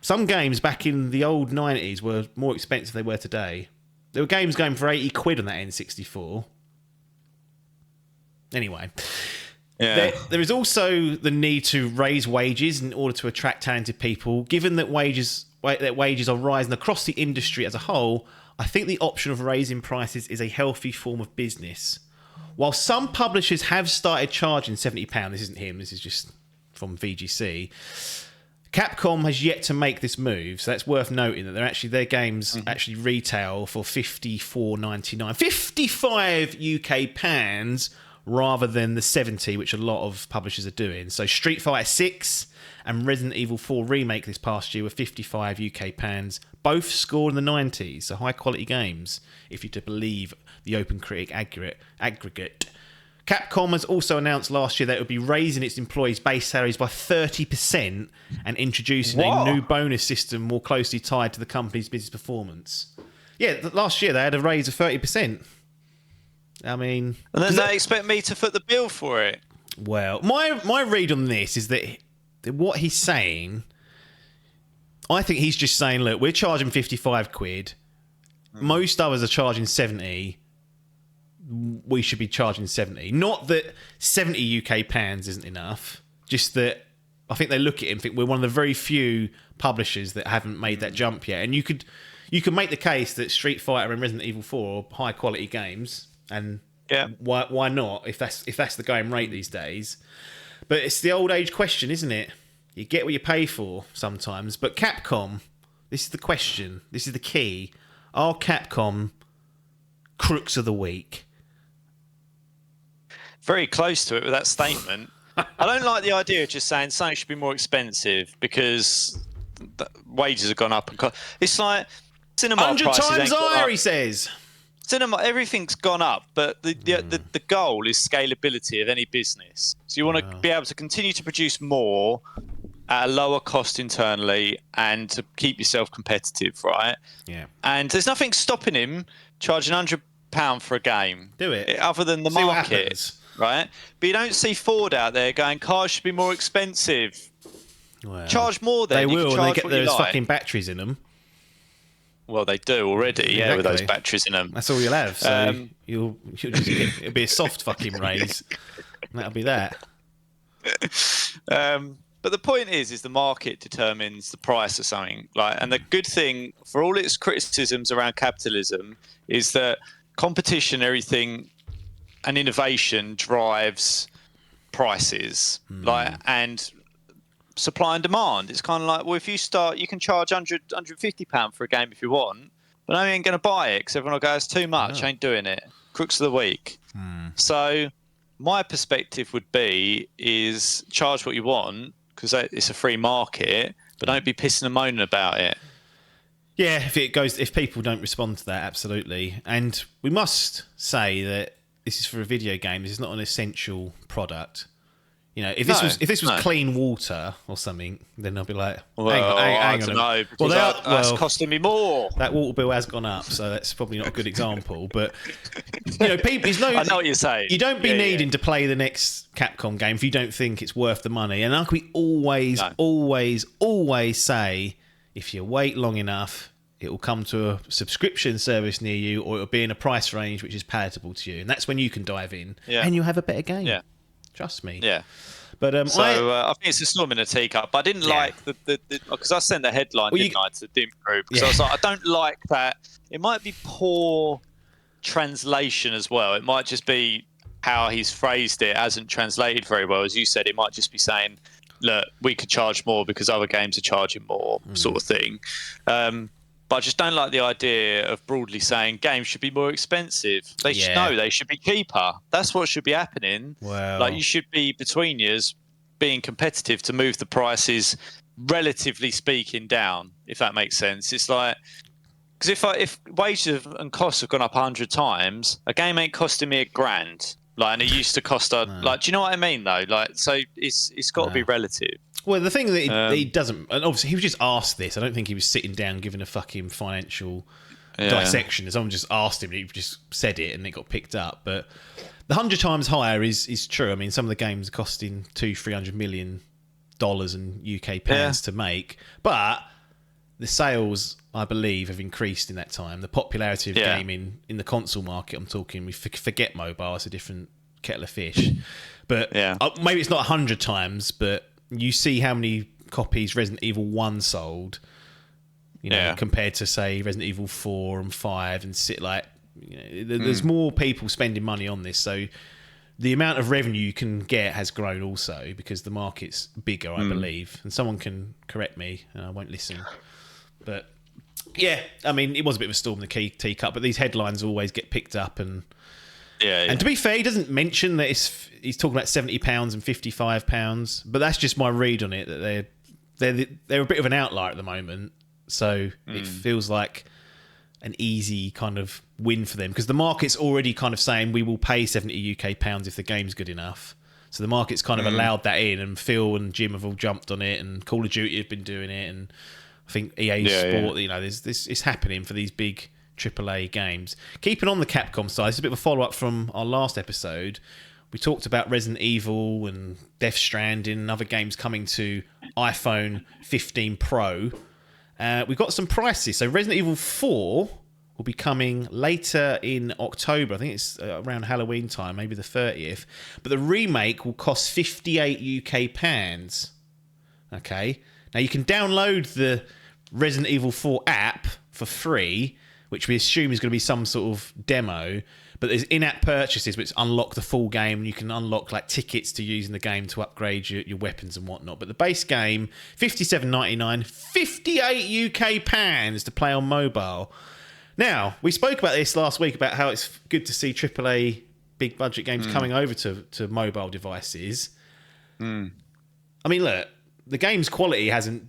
Speaker 3: some games back in the old 90s were more expensive than they were today. There were games going for 80 quid on that N64. Anyway, there is also the need to raise wages in order to attract talented people. Given that wages are rising across the industry as a whole, I think the option of raising prices is a healthy form of business. While some publishers have started charging £70, this isn't him, this is just from VGC, Capcom has yet to make this move, so that's worth noting that their games actually retail for £54.99, 55 UK pounds rather than the 70 which a lot of publishers are doing. So Street Fighter 6 and Resident Evil 4 Remake this past year were 55 UK pounds, both scored in the 90s, so high quality games if you're to believe the Open Critic aggregate. Capcom has also announced last year that it would be raising its employees' base salaries by 30% and introducing a new bonus system more closely tied to the company's business performance. Yeah, last year they had a raise of 30%. I mean...
Speaker 4: And then they expect me to foot the bill for it?
Speaker 3: Well, my read on this is that what he's saying... I think he's just saying, look, we're charging 55 quid. Most others are charging 70. We should be charging 70. Not that 70 UK pounds isn't enough. Just that I think they look at it and think we're one of the very few publishers that haven't made that jump yet. And you could make the case that Street Fighter and Resident Evil 4 are high quality games. And why not if that's the going rate these days? But it's the old age question, isn't it? You get what you pay for sometimes. But Capcom, this is the question. This is the key. Are Capcom crooks of the week?
Speaker 4: Very close to it with that statement. I don't like the idea of just saying something should be more expensive because the wages have gone up. It's like cinema
Speaker 3: 100
Speaker 4: prices
Speaker 3: times higher, he says.
Speaker 4: Cinema, everything's gone up, but the goal is scalability of any business. So you want to be able to continue to produce more at a lower cost internally and to keep yourself competitive, right? Yeah. And there's nothing stopping him charging £100 for a game.
Speaker 3: Do it.
Speaker 4: Other than the market, right? But you don't see Ford out there going, cars should be more expensive. Well, charge more then.
Speaker 3: They will, and they get those fucking batteries in them.
Speaker 4: Well, they do already, yeah, with those
Speaker 3: Exactly.
Speaker 4: batteries in them.
Speaker 3: That's all you'll have. So you'll just it'll be a soft fucking raise. And that'll be that.
Speaker 4: But the point is the market determines the price of something. And the good thing for all its criticisms around capitalism is that competition, everything, and innovation drives prices. And supply and demand. It's kind of like, well, if you start, you can charge £150 for a game if you want, but I ain't going to buy it because everyone will go, it's too much, ain't doing it. Crooks of the week. So my perspective would be is charge what you want because it's a free market, but don't be pissing and moaning about it.
Speaker 3: Yeah, if people don't respond to that, absolutely. And we must say that this is for a video game. This is not an essential product. You know, if this was clean water or something, then I'll be like, hang on.
Speaker 4: I don't know, because that's costing me more.
Speaker 3: That water bill has gone up, so that's probably not a good example. But you know, I
Speaker 4: know what you're saying.
Speaker 3: You don't be needing to play the next Capcom game if you don't think it's worth the money. And like we always say, if you wait long enough, it will come to a subscription service near you, or it'll be in a price range which is palatable to you, and that's when you can dive in and you'll have a better game. Yeah. Trust me.
Speaker 4: Yeah.
Speaker 3: But
Speaker 4: I think it's a storm in a teacup. But I didn't like the because I sent the headline to the Dimp group because I was like, I don't like that. It might be poor translation as well. It might just be how he's phrased it hasn't translated very well. As you said, it might just be saying, look, we could charge more because other games are charging more, sort of thing. But I just don't like the idea of broadly saying games should be more expensive. They should be cheaper. That's what should be happening.
Speaker 3: Wow.
Speaker 4: Like, you should be between years being competitive to move the prices, relatively speaking, down. If that makes sense, it's like, because if wages and costs have gone up 100 times, a game ain't costing me £1,000. And it used to cost do you know what I mean though? So it's got to be relative.
Speaker 3: Well, the thing that he doesn't, and obviously he was just asked this. I don't think he was sitting down giving a fucking financial dissection. Someone just asked him, and he just said it, and it got picked up. But the 100 times higher is true. I mean, some of the games are costing $200-300 million in UK pounds to make, but the sales, I believe, have increased in that time. The popularity of gaming in the console market, I'm talking, we forget mobile, it's a different kettle of fish. But maybe it's not 100 times, but you see how many copies Resident Evil 1 sold, compared to, say, Resident Evil 4 and 5 and there's more people spending money on this. So the amount of revenue you can get has grown also because the market's bigger, I believe. And someone can correct me, and I won't listen. But yeah, I mean, it was a bit of a storm in the teacup, but these headlines always get picked up. And to be fair, he doesn't mention that he's talking about £70 and £55, but that's just my read on it, that they're a bit of an outlier at the moment. So it feels like an easy kind of win for them because the market's already kind of saying we will pay £70 UK if the game's good enough. So the market's kind of allowed that in, and Phil and Jim have all jumped on it, and Call of Duty have been doing it, and I think EA Sport, there's this, it's happening for these big AAA games. Keeping on the Capcom side, it's a bit of a follow-up from our last episode. We talked about Resident Evil and Death Stranding and other games coming to iPhone 15 Pro. We've got some prices. So Resident Evil 4 will be coming later in October. I think it's around Halloween time, maybe the 30th. But the remake will cost £58 UK. Okay. Now you can download the Resident Evil 4 app for free, which we assume is going to be some sort of demo. But there's in-app purchases which unlock the full game, and you can unlock like tickets to use in the game to upgrade your weapons and whatnot. But the base game, $57.99, £58 UK to play on mobile. Now, we spoke about this last week about how it's good to see AAA big budget games coming over to mobile devices. I mean, look, the game's quality hasn't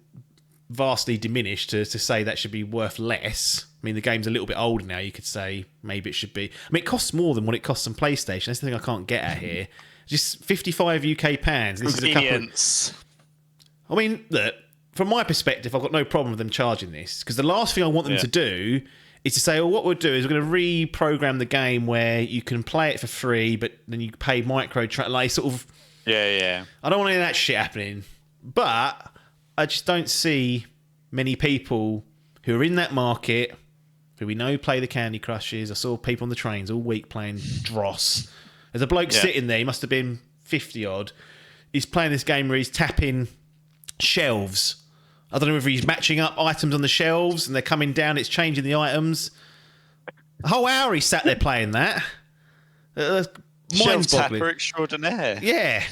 Speaker 3: vastly diminished to say that should be worth less. I mean, the game's a little bit older now. You could say maybe it should be. I mean, it costs more than what it costs on PlayStation. That's the thing I can't get at here. Just £55 UK. This
Speaker 4: Convenience.
Speaker 3: I mean, look, from my perspective, I've got no problem with them charging this, because the last thing I want them to do is to say, well, what we'll do is we're going to reprogram the game where you can play it for free, but then you pay like sort of.
Speaker 4: Yeah.
Speaker 3: I don't want any of that shit happening. But I just don't see many people who are in that market who we know play the Candy Crushes. I saw people on the trains all week playing Dross. There's a bloke sitting there, he must have been 50 odd. He's playing this game where he's tapping shelves. I don't know whether he's matching up items on the shelves and they're coming down, it's changing the items. A whole hour he sat there playing that.
Speaker 4: Shelf tapper extraordinaire.
Speaker 3: Yeah.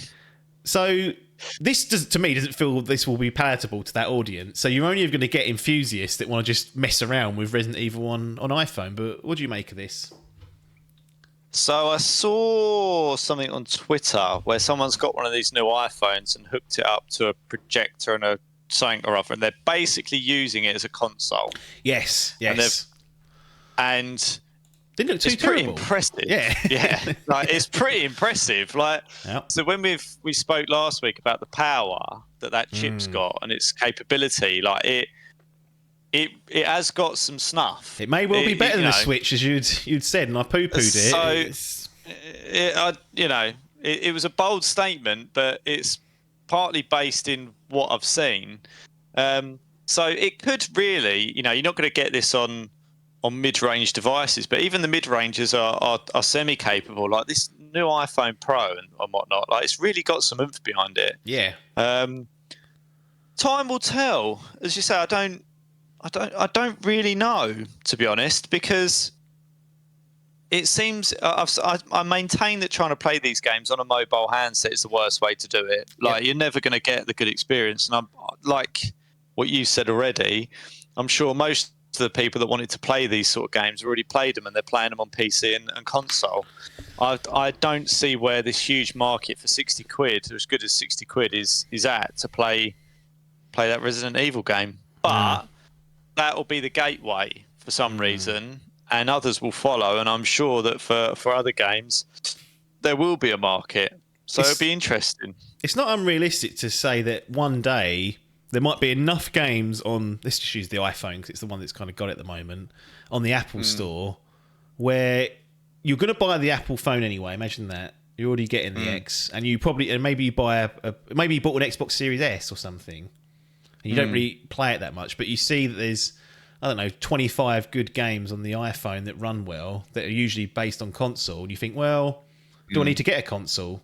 Speaker 3: So this to me doesn't feel this will be palatable to that audience. So you're only going to get enthusiasts that want to just mess around with Resident Evil on iPhone. But what do you make of this?
Speaker 4: So I saw something on Twitter where someone's got one of these new iPhones and hooked it up to a projector and a something or other, and they're basically using it as a console.
Speaker 3: Yes.
Speaker 4: And
Speaker 3: didn't look too
Speaker 4: it's
Speaker 3: terrible.
Speaker 4: pretty impressive.
Speaker 3: Yeah.
Speaker 4: Like it's pretty impressive. Like so when we spoke last week about the power that chip's got and its capability, like it has got some snuff.
Speaker 3: It may well be better than the Switch, as you'd said, and I poo-pooed it.
Speaker 4: So it was a bold statement, but it's partly based in what I've seen. So it could really, you're not going to get this on mid-range devices, but even the mid-ranges are semi-capable. Like this new iPhone Pro and whatnot, like it's really got some oomph behind it.
Speaker 3: Yeah.
Speaker 4: Time will tell. As you say, I don't really know, to be honest, because it seems I maintain that trying to play these games on a mobile handset is the worst way to do it. Like you're never going to get the good experience. And I'm like what you said already. I'm sure most of the people that wanted to play these sort of games already played them, and they're playing them on PC and console. I don't see where this huge market for 60 quid, as good as 60 quid is at to play that Resident Evil game. But that will be the gateway for some reason, and others will follow. And I'm sure that for other games, there will be a market. So it'll be interesting.
Speaker 3: It's not unrealistic to say that one day there might be enough games on, let's just use the iPhone because it's the one that's kind of got it at the moment, on the Apple Store, where you're going to buy the Apple phone anyway. Imagine that. You're already getting the X, and maybe you buy maybe you bought an Xbox Series S or something, and you don't really play it that much, but you see that there's, I don't know, 25 good games on the iPhone that run well, that are usually based on console, and you think, well, do I need to get a console?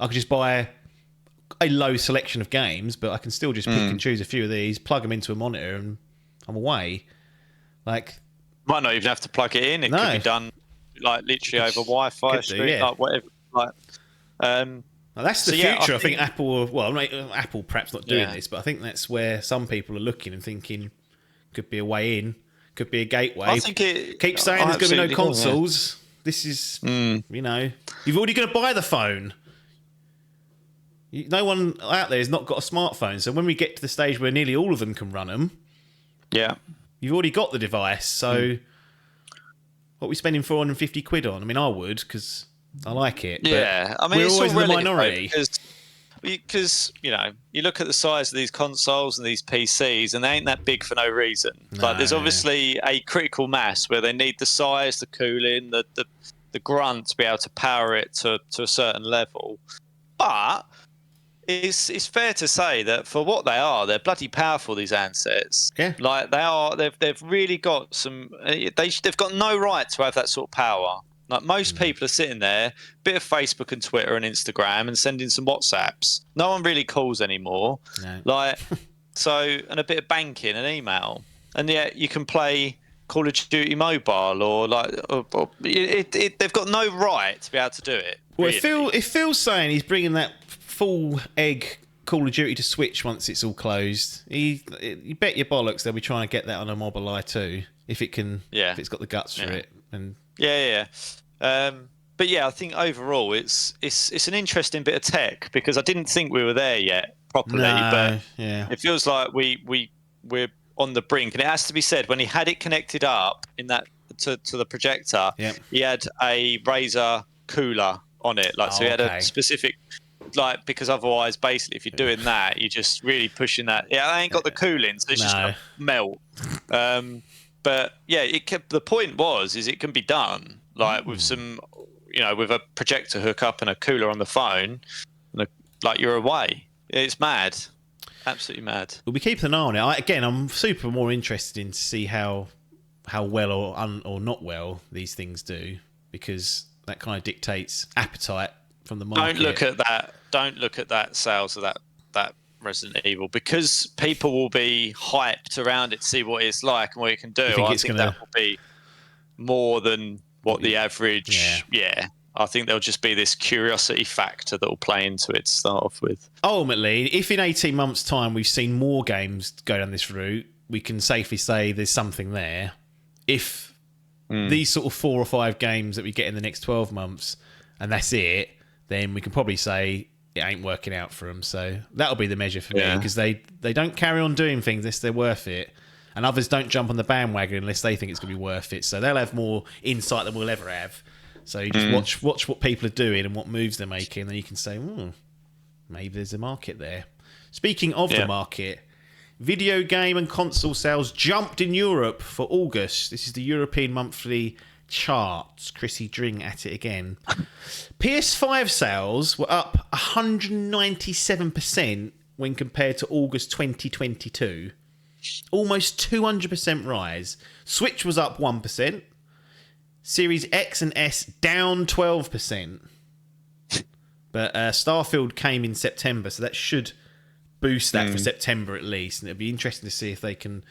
Speaker 3: I could just buy a low selection of games, but I can still just pick and choose a few of these, plug them into a monitor, and I'm away. Like,
Speaker 4: might not even have to plug it in. It could be done like literally over Wi-Fi, like whatever. Like,
Speaker 3: that's the future. I think Apple. Well, Apple perhaps not doing this, but I think that's where some people are looking and thinking could be a way in, could be a gateway.
Speaker 4: I think
Speaker 3: keep saying there's going to be no consoles. This is, you've already got to buy the phone. No one out there has not got a smartphone, so when we get to the stage where nearly all of them can run them, you've already got the device. So, what are we spending 450 quid on? I mean, I would because I like it.
Speaker 4: Yeah, I mean,
Speaker 3: we're
Speaker 4: it's
Speaker 3: always
Speaker 4: all
Speaker 3: in the minority
Speaker 4: because you look at the size of these consoles and these PCs, and they ain't that big for no reason. Like, there's obviously a critical mass where they need the size, the cooling, the grunt to be able to power it to a certain level, but it's fair to say that for what they are, they're bloody powerful, these handsets.
Speaker 3: Yeah.
Speaker 4: Like they've really got some. They've got no right to have that sort of power. Like most people are sitting there, bit of Facebook and Twitter and Instagram, and sending some WhatsApps. No one really calls anymore.
Speaker 3: No.
Speaker 4: Like and a bit of banking and email, and yet you can play Call of Duty Mobile or they've got no right to be able to do it.
Speaker 3: Well,
Speaker 4: really.
Speaker 3: if Phil's saying he's bringing that full egg Call of Duty to Switch once it's all closed, you bet your bollocks they'll be trying to get that on a Mobile Eye too, if it can, if it's got the guts for it. And
Speaker 4: but yeah, I think overall it's an interesting bit of tech, because I didn't think we were there yet properly, but it feels like we're on the brink. And it has to be said, when he had it connected up in that to the projector, he had a Razer cooler on it, so he had a specific, because otherwise basically if you're doing that, you're just really pushing that. I ain't got the cooling, so it's just gonna melt. But yeah, the point is it can be done with some, with a projector hookup and a cooler on the phone, and you're away. It's mad, absolutely mad.
Speaker 3: We'll be keeping an eye on it. I'm super more interested in to see how how well or not well these things do, because that kind of dictates appetite from the market.
Speaker 4: Don't look at that. Don't look at that sales of that Resident Evil, because people will be hyped around it to see what it's like and what it can do. I think that will be more than what the average. Yeah. I think there'll just be this curiosity factor that will play into it to start off with.
Speaker 3: Ultimately, if in 18 months' time we've seen more games go down this route, we can safely say there's something there. If these sort of 4 or 5 games that we get in the next 12 months, and that's it, then we can probably say it ain't working out for them. So that'll be the measure for me, because they don't carry on doing things unless they're worth it. And others don't jump on the bandwagon unless they think it's going to be worth it. So they'll have more insight than we'll ever have. So you just watch what people are doing and what moves they're making, and then you can say, maybe there's a market there. Speaking of the market, video game and console sales jumped in Europe for August. This is the European monthly charts. Chrissy Dring at it again. PS5 sales were up 197% when compared to August 2022. Almost 200% rise. Switch was up 1%. Series X and S down 12%. But Starfield came in September, so that should boost that for September at least. And it'll be interesting to see if they can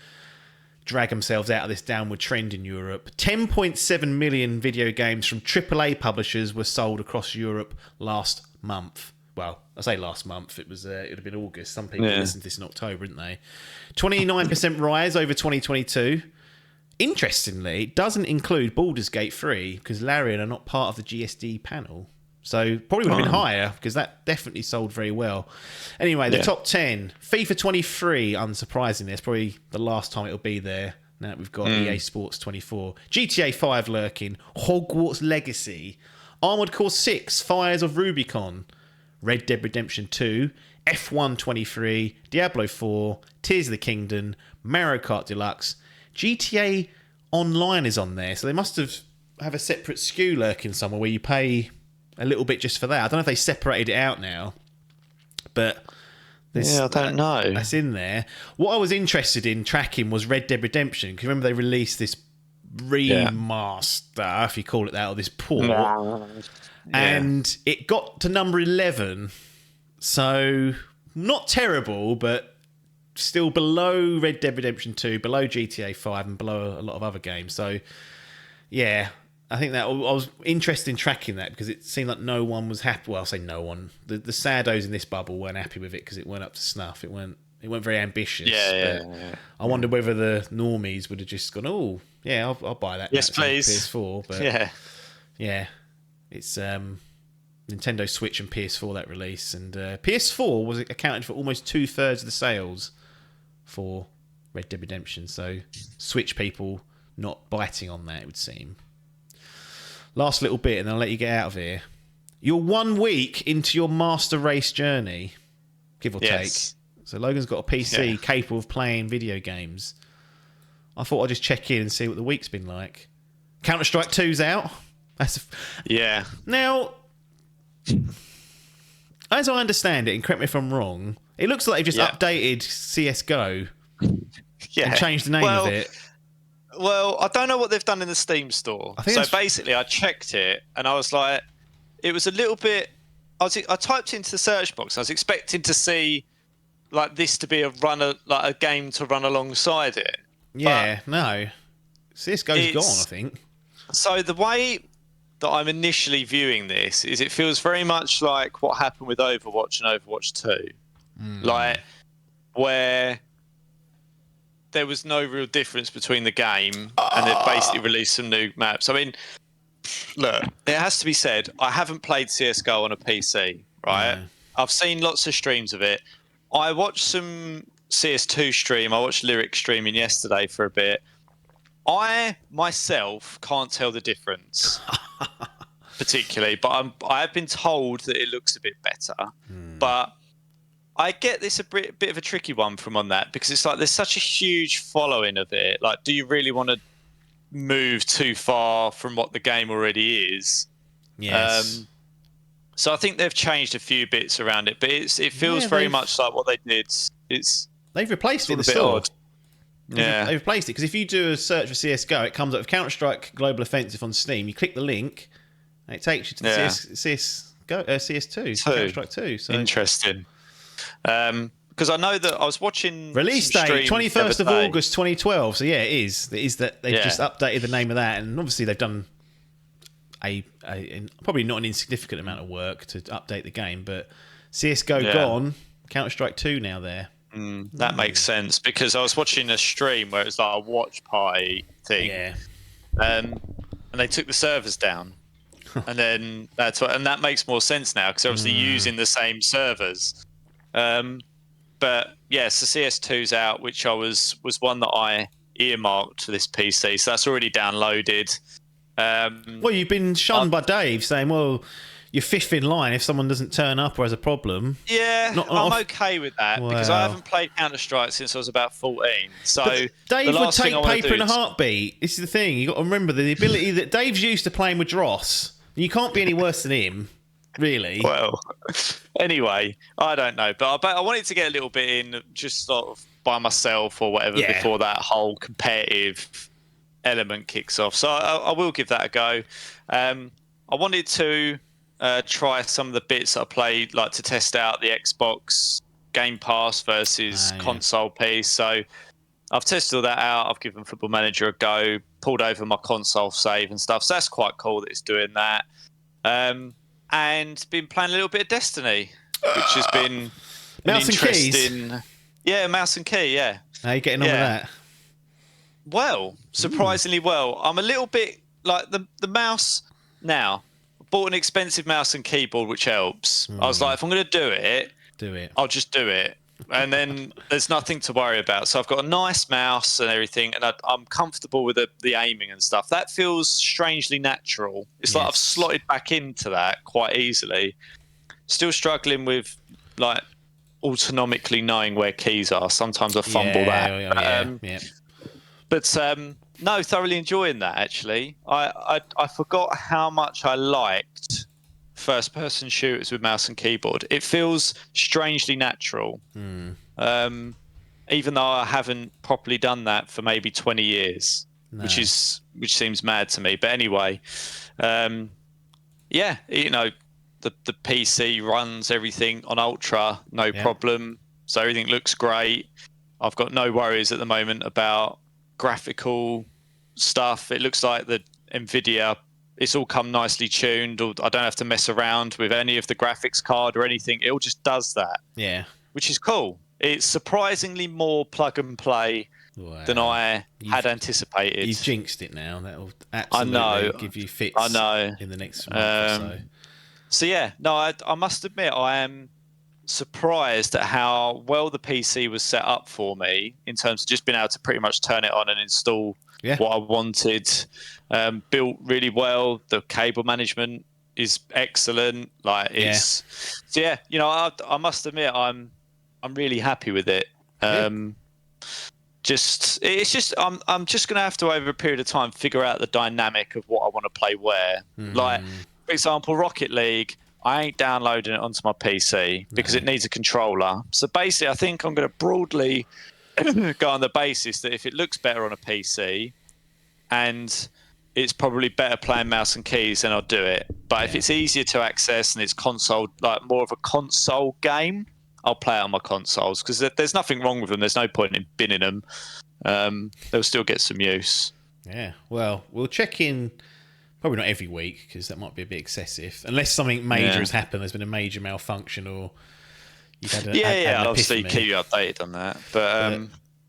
Speaker 3: drag themselves out of this downward trend in Europe. 10.7 million video games from AAA publishers were sold across Europe last month. Well, I say last month. It would have been August. Some people listened to this in October, didn't they? 29% rise over 2022. Interestingly, it doesn't include Baldur's Gate 3 because Larian are not part of the GSD panel. So probably would have been higher because that definitely sold very well. Anyway, the top 10. FIFA 23, unsurprisingly. It's probably the last time it'll be there. Now that we've got EA Sports 24. GTA 5 lurking. Hogwarts Legacy. Armored Core 6, Fires of Rubicon. Red Dead Redemption 2. F1 23. Diablo 4. Tears of the Kingdom. Mario Kart Deluxe. GTA Online is on there, so they must have a separate SKU lurking somewhere where you pay a little bit just for that. I don't know if they separated it out now, but
Speaker 4: I don't know.
Speaker 3: That's in there. What I was interested in tracking was Red Dead Redemption, because remember they released this remaster, if you call it that, or this port, and it got to number 11, so not terrible, but still below Red Dead Redemption 2, below GTA 5, and below a lot of other games. So, yeah, I think that I was interested in tracking that because it seemed like no one was happy. Well, I'll say no one. The saddos in this bubble weren't happy with it because it weren't up to snuff. It weren't very ambitious. I wondered whether the normies would have just gone, oh, yeah, I'll buy that.
Speaker 4: Yes, please.
Speaker 3: PS4. But yeah, it's Nintendo Switch and PS4 that release, and PS4 was accounted for almost 2/3 of the sales for Red Dead Redemption, so Switch people not biting on that, it would seem. Last little bit and I'll let you get out of here. You're 1 week into your master race journey, give or take. So Logan's got a PC capable of playing video games. I thought I'd just check in and see what the week's been like. Counter-Strike 2's out. Now, as I understand it, and correct me if I'm wrong, it looks like they've just updated CSGO and changed the name of it.
Speaker 4: Well, I don't know what they've done in the Steam store. So basically, I checked it and I was like, it was a little bit. I typed into the search box. I was expecting to see like this to be a game to run alongside it.
Speaker 3: Yeah, no, CSGO's gone, I think. So
Speaker 4: the way that I'm initially viewing this is it feels very much like what happened with Overwatch and Overwatch 2. Like, where there was no real difference between the game and they've basically released some new maps. I mean, look, it has to be said, I haven't played CSGO on a PC, right? I've seen lots of streams of it. I watched some CS2 stream. I watched Lyric streaming yesterday for a bit. I, myself, can't tell the difference, particularly, but I have been told that it looks a bit better. But I get this a bit of a tricky one from on that, because it's like there's such a huge following of it. Like, do you really want to move too far from what the game already is?
Speaker 3: Yes.
Speaker 4: So I think they've changed a few bits around it, but it feels very much like what they did. They've
Speaker 3: replaced it in the store.
Speaker 4: Odd. Yeah.
Speaker 3: They've replaced it, because if you do a search for CS:GO, it comes up with Counter-Strike Global Offensive on Steam. You click the link, and it takes you to the CS2, Counter-Strike 2. So
Speaker 4: interesting. Because I know that I was watching
Speaker 3: release
Speaker 4: some
Speaker 3: date
Speaker 4: streams
Speaker 3: 21st of
Speaker 4: the other day.
Speaker 3: August 2012. So yeah, it is. It is that they've just updated the name of that, and obviously they've done a probably not an insignificant amount of work to update the game. But CS:GO gone, Counter-Strike 2 now there.
Speaker 4: That makes sense, because I was watching a stream where it was like a watch party thing, and they took the servers down, and then that makes more sense now, because they're obviously using the same servers. But yeah, so CS2's out, which was one that I earmarked for this PC, so that's already downloaded.
Speaker 3: Well, you've been shunned by Dave saying, well, you're fifth in line if someone doesn't turn up or has a problem.
Speaker 4: Yeah, I'm okay with that, because I haven't played Counter-Strike since I was about 14. So
Speaker 3: Dave would take paper in a heartbeat. This is the thing. You've got to remember the ability that Dave's used to playing with Dross. You can't be any worse than him, really.
Speaker 4: Well, anyway, I don't know. But I wanted to get a little bit in just sort of by myself or whatever before that whole competitive element kicks off. So I will give that a go. I wanted to try some of the bits that I played, like to test out the Xbox Game Pass versus console piece. So I've tested all that out. I've given Football Manager a go, pulled over my console save and stuff. So that's quite cool that it's doing that. And been playing a little bit of Destiny, which has been
Speaker 3: Mouse and
Speaker 4: interesting.
Speaker 3: keys.
Speaker 4: Yeah, mouse and key. Yeah.
Speaker 3: How are you getting on with that?
Speaker 4: Well, surprisingly well. I'm a little bit like the mouse now. Bought an expensive mouse and keyboard, which helps. I was like, if I'm going to do it, I'll just do it. And then there's nothing to worry about. So I've got a nice mouse and everything, and I'm comfortable with the aiming and stuff. That feels strangely natural. It's like I've slotted back into that quite easily. Still struggling with like autonomically knowing where keys are. Sometimes I fumble that. But no, thoroughly enjoying that, actually. I forgot how much I liked first-person shooters with mouse and keyboard. It feels strangely natural, even though I haven't properly done that for maybe 20 years, which seems mad to me. But anyway, yeah, you know, the PC runs everything on Ultra, no problem. So everything looks great. I've got no worries at the moment about graphical stuff. It looks like the NVIDIA, it's all come nicely tuned. I don't have to mess around with any of the graphics card or anything. It all just does that. Yeah. Which is cool. It's surprisingly more plug and play than I had anticipated.
Speaker 3: You've jinxed it now. That'll absolutely give you fits in the next month or so.
Speaker 4: So yeah, no, I must admit I am surprised at how well the PC was set up for me in terms of just being able to pretty much turn it on and install what I wanted. Built really well. The cable management is excellent. Like it's so yeah, you know, I must admit I'm really happy with it. I'm just gonna have to, over a period of time, figure out the dynamic of what I want to play where. Like, for example, Rocket League, I ain't downloading it onto my PC because it needs a controller. So basically, I think I'm going to broadly go on the basis that if it looks better on a PC and it's probably better playing mouse and keys, then I'll do it. But if it's easier to access and it's console, like more of a console game, I'll play it on my consoles, because there's nothing wrong with them. There's no point in binning them. They'll still get some use.
Speaker 3: Yeah, well, we'll check in. Probably not every week, because that might be a bit excessive. Unless something major has happened, there's been a major malfunction, or you've had an
Speaker 4: obviously keep you updated on that. But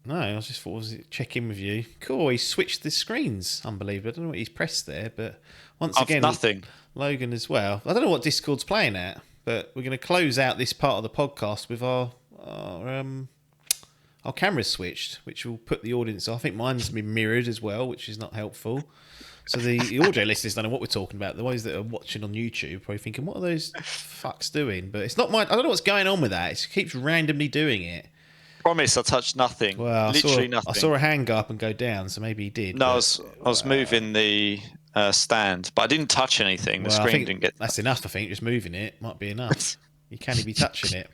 Speaker 3: no, I just thought, check in with you. Cool, he switched the screens. Unbelievable. I don't know what he's pressed there, but once again,
Speaker 4: nothing.
Speaker 3: Logan as well. I don't know what Discord's playing at, but we're going to close out this part of the podcast with our cameras switched, which will put the audience. I think mine's been mirrored as well, which is not helpful. So the audio listeners don't know what we're talking about. The ones that are watching on YouTube are probably thinking, what are those fucks doing? But it's not mine. I don't know what's going on with that. It keeps randomly doing it.
Speaker 4: Promise I touched nothing. Well, literally nothing.
Speaker 3: I saw a hand go up and go down, so maybe he did.
Speaker 4: No, I was moving the stand, but I didn't touch anything. The screen didn't get...
Speaker 3: That's enough, I think. Just moving it might be enough. You can't be touching it.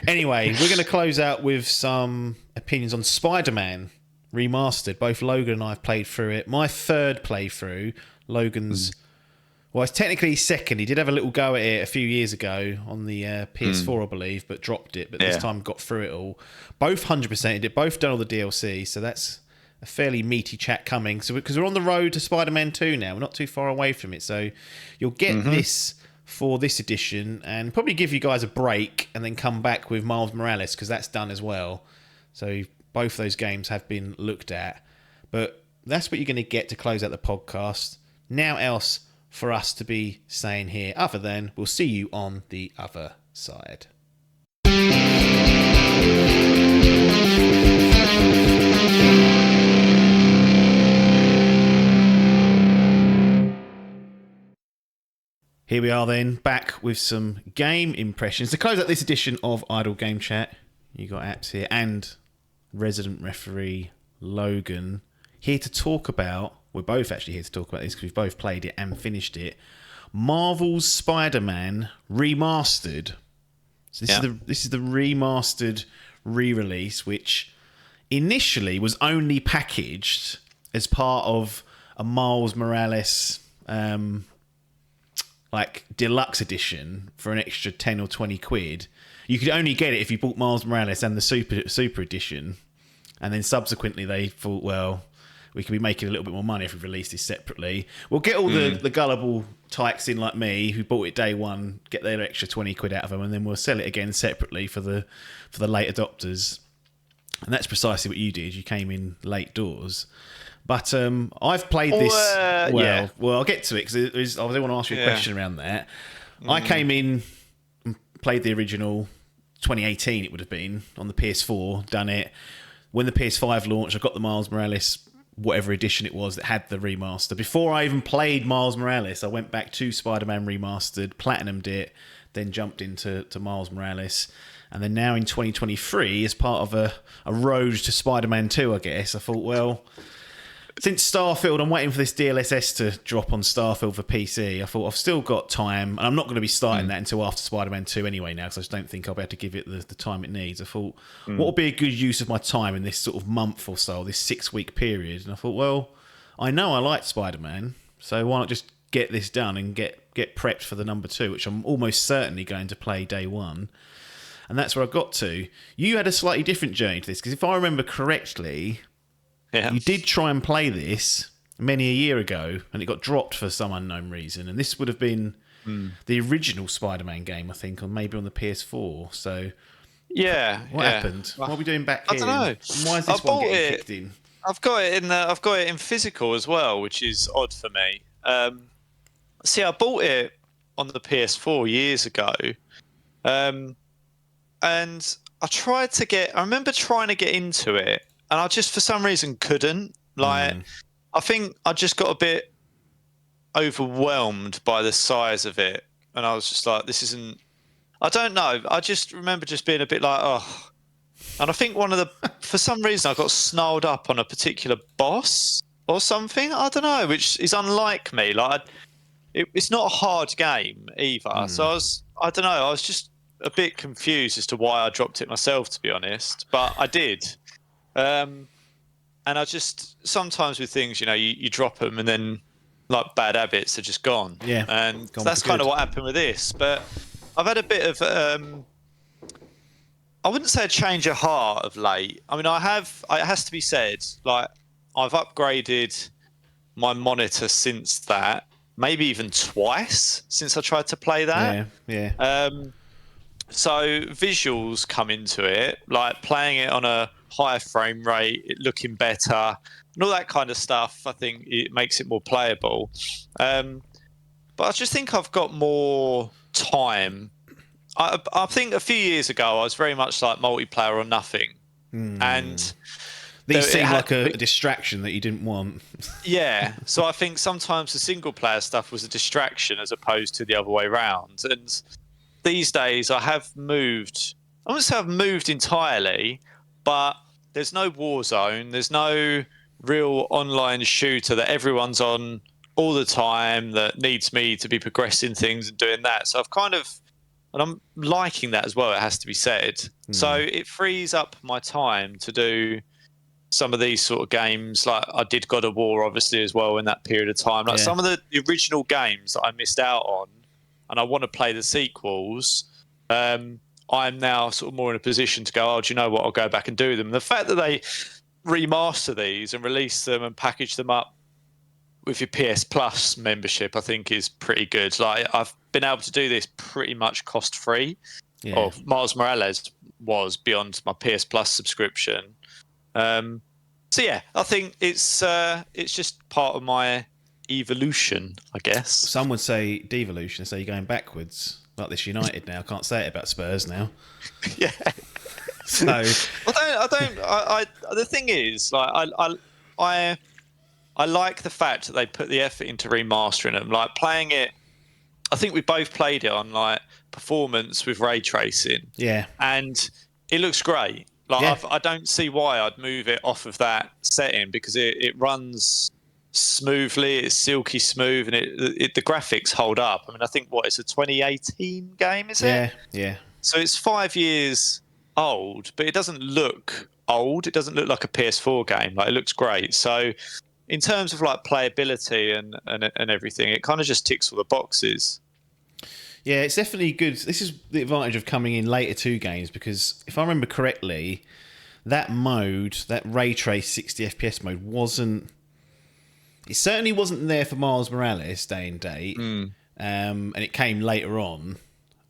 Speaker 3: Anyway, we're going to close out with some opinions on Spider-Man. Remastered. Both Logan and I have played through it. My third playthrough, Logan's... Well, it's technically second. He did have a little go at it a few years ago on the PS4, I believe, but dropped it. But this time got through it all. Both 100%ed it. Both done all the DLC, so that's a fairly meaty chat coming. So because we're on the road to Spider-Man 2 now, we're not too far away from it. So you'll get this for this edition and probably give you guys a break and then come back with Miles Morales because that's done as well. So both those games have been looked at. But that's what you're going to get to close out the podcast. Now else for us to be saying here, other than we'll see you on the other side. Here we are then, back with some game impressions. To close out this edition of Idle Game Chat, you got Apps here and resident referee Logan here to talk about... We're both actually here to talk about this because we've both played it and finished it. Marvel's Spider-Man Remastered. So this is the remastered re-release, which initially was only packaged as part of a Miles Morales like deluxe edition for an extra 10 or 20 quid. You could only get it if you bought Miles Morales and the super edition. And then subsequently they thought, well, we could be making a little bit more money if we release this separately. We'll get all the gullible tykes in like me who bought it day one, get their extra 20 quid out of them, and then we'll sell it again separately for the late adopters. And that's precisely what you did. You came in late doors. But I've played this... Well, I'll get to it because I want to ask you a question around that. I came in and played the original 2018, it would have been, on the PS4, done it. When the PS5 launched, I got the Miles Morales... whatever edition it was that had the remaster. Before I even played Miles Morales, I went back to Spider-Man Remastered, platinumed it, then jumped into Miles Morales. And then now in 2023, as part of a road to Spider-Man 2, I guess, I thought, well, since Starfield, I'm waiting for this DLSS to drop on Starfield for PC. I thought I've still got time, and I'm not going to be starting that until after Spider-Man 2 anyway now, because I just don't think I'll be able to give it the time it needs. I thought, what would be a good use of my time in this sort of month or so, this 6-week period? And I thought, well, I know I like Spider-Man, so why not just get this done and get prepped for the number 2, which I'm almost certainly going to play day one. And that's where I got to. You had a slightly different journey to this, because if I remember correctly... Yeah. You did try and play this many a year ago, and it got dropped for some unknown reason. And this would have been the original Spider-Man game, I think, or maybe on the PS4. So, what happened? What are we doing back here?
Speaker 4: I don't know.
Speaker 3: Why is this one getting kicked in?
Speaker 4: I've got it in physical as well, which is odd for me. See, I bought it on the PS4 years ago, and I remember trying to get into it. And I just, for some reason, couldn't. I think I just got a bit overwhelmed by the size of it. And I was just like, this isn't... I don't know. I just remember just being a bit like, oh. And I think for some reason, I got snarled up on a particular boss or something. I don't know, which is unlike me. It's not a hard game either. So I don't know. I was just a bit confused as to why I dropped it myself, to be honest. But I did. And I just, sometimes with things, you drop them and then like bad habits are just gone.
Speaker 3: Yeah.
Speaker 4: And that's kind of what happened with this. But I've had a bit of, I wouldn't say a change of heart of late. I mean, it has to be said, like I've upgraded my monitor since that, maybe even twice since I tried to play that.
Speaker 3: Yeah.
Speaker 4: So visuals come into it, like playing it on a higher frame rate, it looking better, and all that kind of stuff. I think it makes it more playable. But I just think I've got more time. I think a few years ago I was very much like multiplayer or nothing, and
Speaker 3: these seemed like a distraction that you didn't want.
Speaker 4: Yeah, so I think sometimes the single player stuff was a distraction as opposed to the other way around. And these days I have moved. I wouldn't say I've moved entirely, but there's no Warzone. There's no real online shooter that everyone's on all the time that needs me to be progressing things and doing that. So and I'm liking that as well, it has to be said. So it frees up my time to do some of these sort of games. Like I did God of War, obviously, as well in that period of time. Like some of the original games that I missed out on, and I want to play the sequels. I'm now sort of more in a position to go, oh, do you know what? I'll go back and do them. And the fact that they remaster these and release them and package them up with your PS Plus membership, I think is pretty good. Like I've been able to do this pretty much cost free.
Speaker 3: Yeah.
Speaker 4: Or Miles Morales was beyond my PS Plus subscription. So yeah, I think it's just part of my evolution, I guess.
Speaker 3: Some would say devolution, so you're going backwards, like this United now. I can't say it about Spurs now.
Speaker 4: Yeah.
Speaker 3: So
Speaker 4: the thing is, like, I like the fact that they put the effort into remastering them. Like playing it, I think we both played it on like performance with ray tracing.
Speaker 3: Yeah.
Speaker 4: And it looks great. Like I don't see why I'd move it off of that setting, because it runs smoothly, it's silky smooth, and the graphics hold up. I mean, I think it's a 2018 game, is it?
Speaker 3: Yeah.
Speaker 4: So it's 5 years old, but it doesn't look old. It doesn't look like a PS4 game. Like it looks great. So in terms of like playability and everything, it kind of just ticks all the boxes.
Speaker 3: Yeah, it's definitely good. This is the advantage of coming in later to games, because if I remember correctly, that mode, that ray trace 60 FPS mode, it certainly wasn't there for Miles Morales day and date, and it came later on.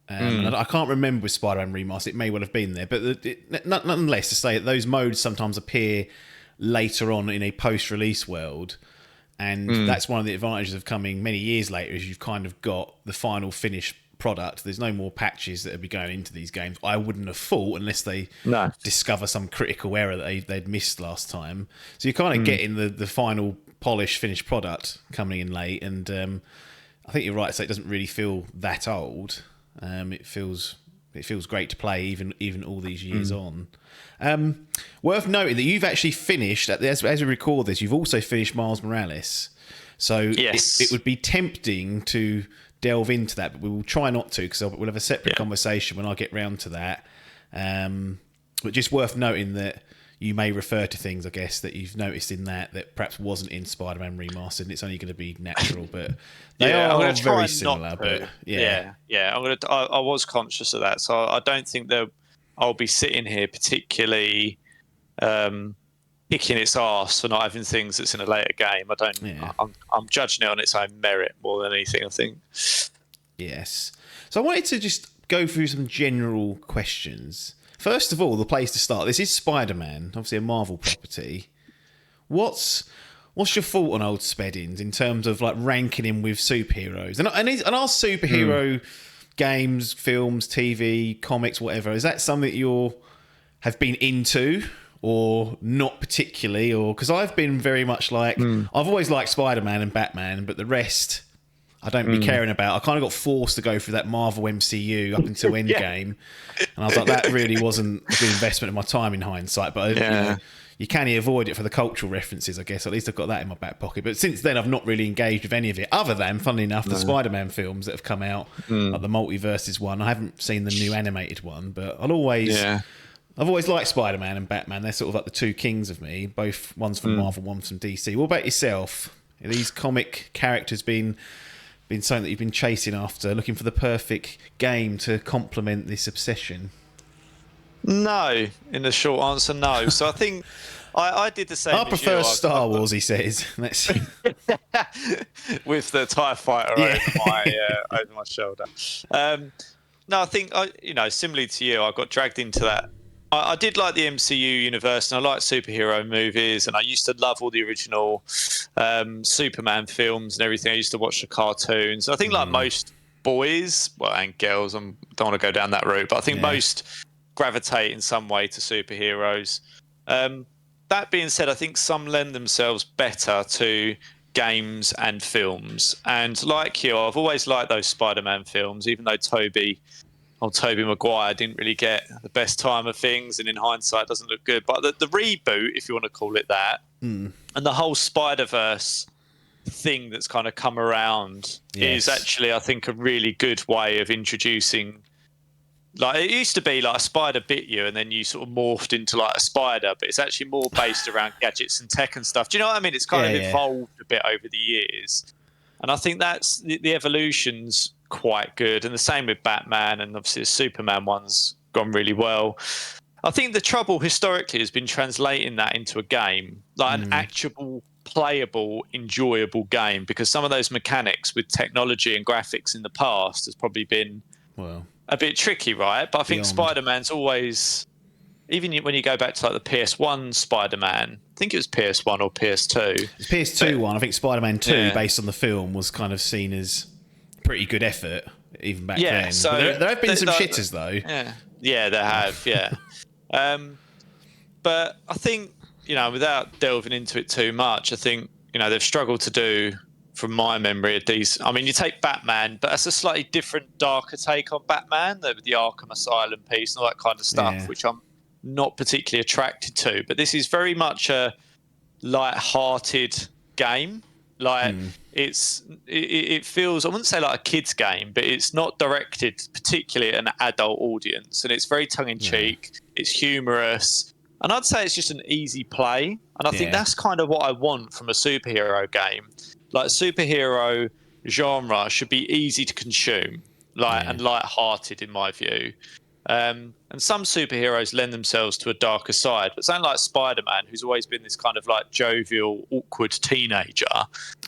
Speaker 3: And I can't remember with Spider-Man Remastered, it may well have been there, but nonetheless, to say that those modes sometimes appear later on in a post-release world. And that's one of the advantages of coming many years later, is you've kind of got the final finished product. There's no more patches that would be going into these games, I wouldn't have thought, unless they discover some critical error that they'd missed last time. So you're kind of getting the final polished finished product coming in late, and I think you're right to say it doesn't really feel that old. It feels great to play even all these years on. Worth noting that you've actually finished, as we record this, you've also finished Miles Morales. So
Speaker 4: yes.
Speaker 3: it would be tempting to delve into that, but we will try not to, because we'll have a separate conversation when I get round to that. But just worth noting that you may refer to things, I guess, that you've noticed in that perhaps wasn't in Spider-Man Remastered, and it's only going to be natural, but they are very similar. But
Speaker 4: I was conscious of that, so I don't think that I'll be sitting here particularly kicking its arse for not having things that's in a later game. I don't. Yeah. I'm judging it on its own merit more than anything, I think.
Speaker 3: Yes. So I wanted to just go through some general questions. First of all, the place to start. This is Spider-Man, obviously a Marvel property. What's your thought on old Speddings in terms of like ranking him with superheroes? And our superhero games, films, TV, comics, whatever, is that something that you have been into or not particularly? Or because I've been very much like I've always liked Spider-Man and Batman, but the rest I don't be caring about. I kind of got forced to go through that Marvel MCU up until Endgame, and I was like, that really wasn't a good investment of my time in hindsight. But you can't avoid it for the cultural references, I guess. At least I've got that in my back pocket. But since then, I've not really engaged with any of it, other than, funnily enough, the Spider-Man films that have come out, like the Multiverses one. I haven't seen the new animated one, but I've always liked Spider-Man and Batman. They're sort of like the two kings of me. Both one's from Marvel, one's from DC. What about yourself? Are these comic characters been something that you've been chasing after, looking for the perfect game to complement this obsession?
Speaker 4: No, in the short answer, no. So I think I did the same.
Speaker 3: I prefer Star Wars, he says. Let's
Speaker 4: with the TIE fighter over my shoulder. No, I think similarly to you, I got dragged into that. I did like the MCU universe, and I like superhero movies, and I used to love all the original Superman films and everything. I used to watch the cartoons. I think like most boys, and girls, I don't want to go down that route, but I think most gravitate in some way to superheroes. That being said, I think some lend themselves better to games and films. And like you, I've always liked those Spider-Man films, even though Tobey Maguire didn't really get the best time of things, and in hindsight doesn't look good. But the reboot, if you want to call it that, and the whole Spider-Verse thing that's kind of come around is actually, I think, a really good way of introducing Like it used to be like a spider bit you and then you sort of morphed into like a spider, but it's actually more based around gadgets and tech and stuff. Do you know what I mean? It's kind of evolved a bit over the years. And I think that's the evolution's quite good. And the same with Batman, and obviously the Superman one's gone really well. I think the trouble historically has been translating that into a game, like an actual, playable, enjoyable game, because some of those mechanics with technology and graphics in the past has probably been a bit tricky, right? But I think Spider-Man's always, even when you go back to like the PS1 Spider-Man, I think it was PS1 or PS2.
Speaker 3: It's PS2 one. I think Spider-Man 2, based on the film, was kind of seen as pretty good effort even back then.
Speaker 4: So
Speaker 3: but there have been some shitters though.
Speaker 4: Yeah, there have. Yeah. But I think, without delving into it too much, I think, they've struggled to do, from my memory, I mean, you take Batman, but that's a slightly different, darker take on Batman, the Arkham Asylum piece and all that kind of stuff, which I'm not particularly attracted to. But this is very much a light-hearted game. Like it feels, I wouldn't say like a kid's game, but it's not directed particularly at an adult audience, and it's very tongue-in-cheek. It's humorous, and I'd say it's just an easy play. And I think that's kind of what I want from a superhero game. Like superhero genre should be easy to consume, and light-hearted in my view. And some superheroes lend themselves to a darker side, but something like Spider-Man, who's always been this kind of like jovial, awkward teenager,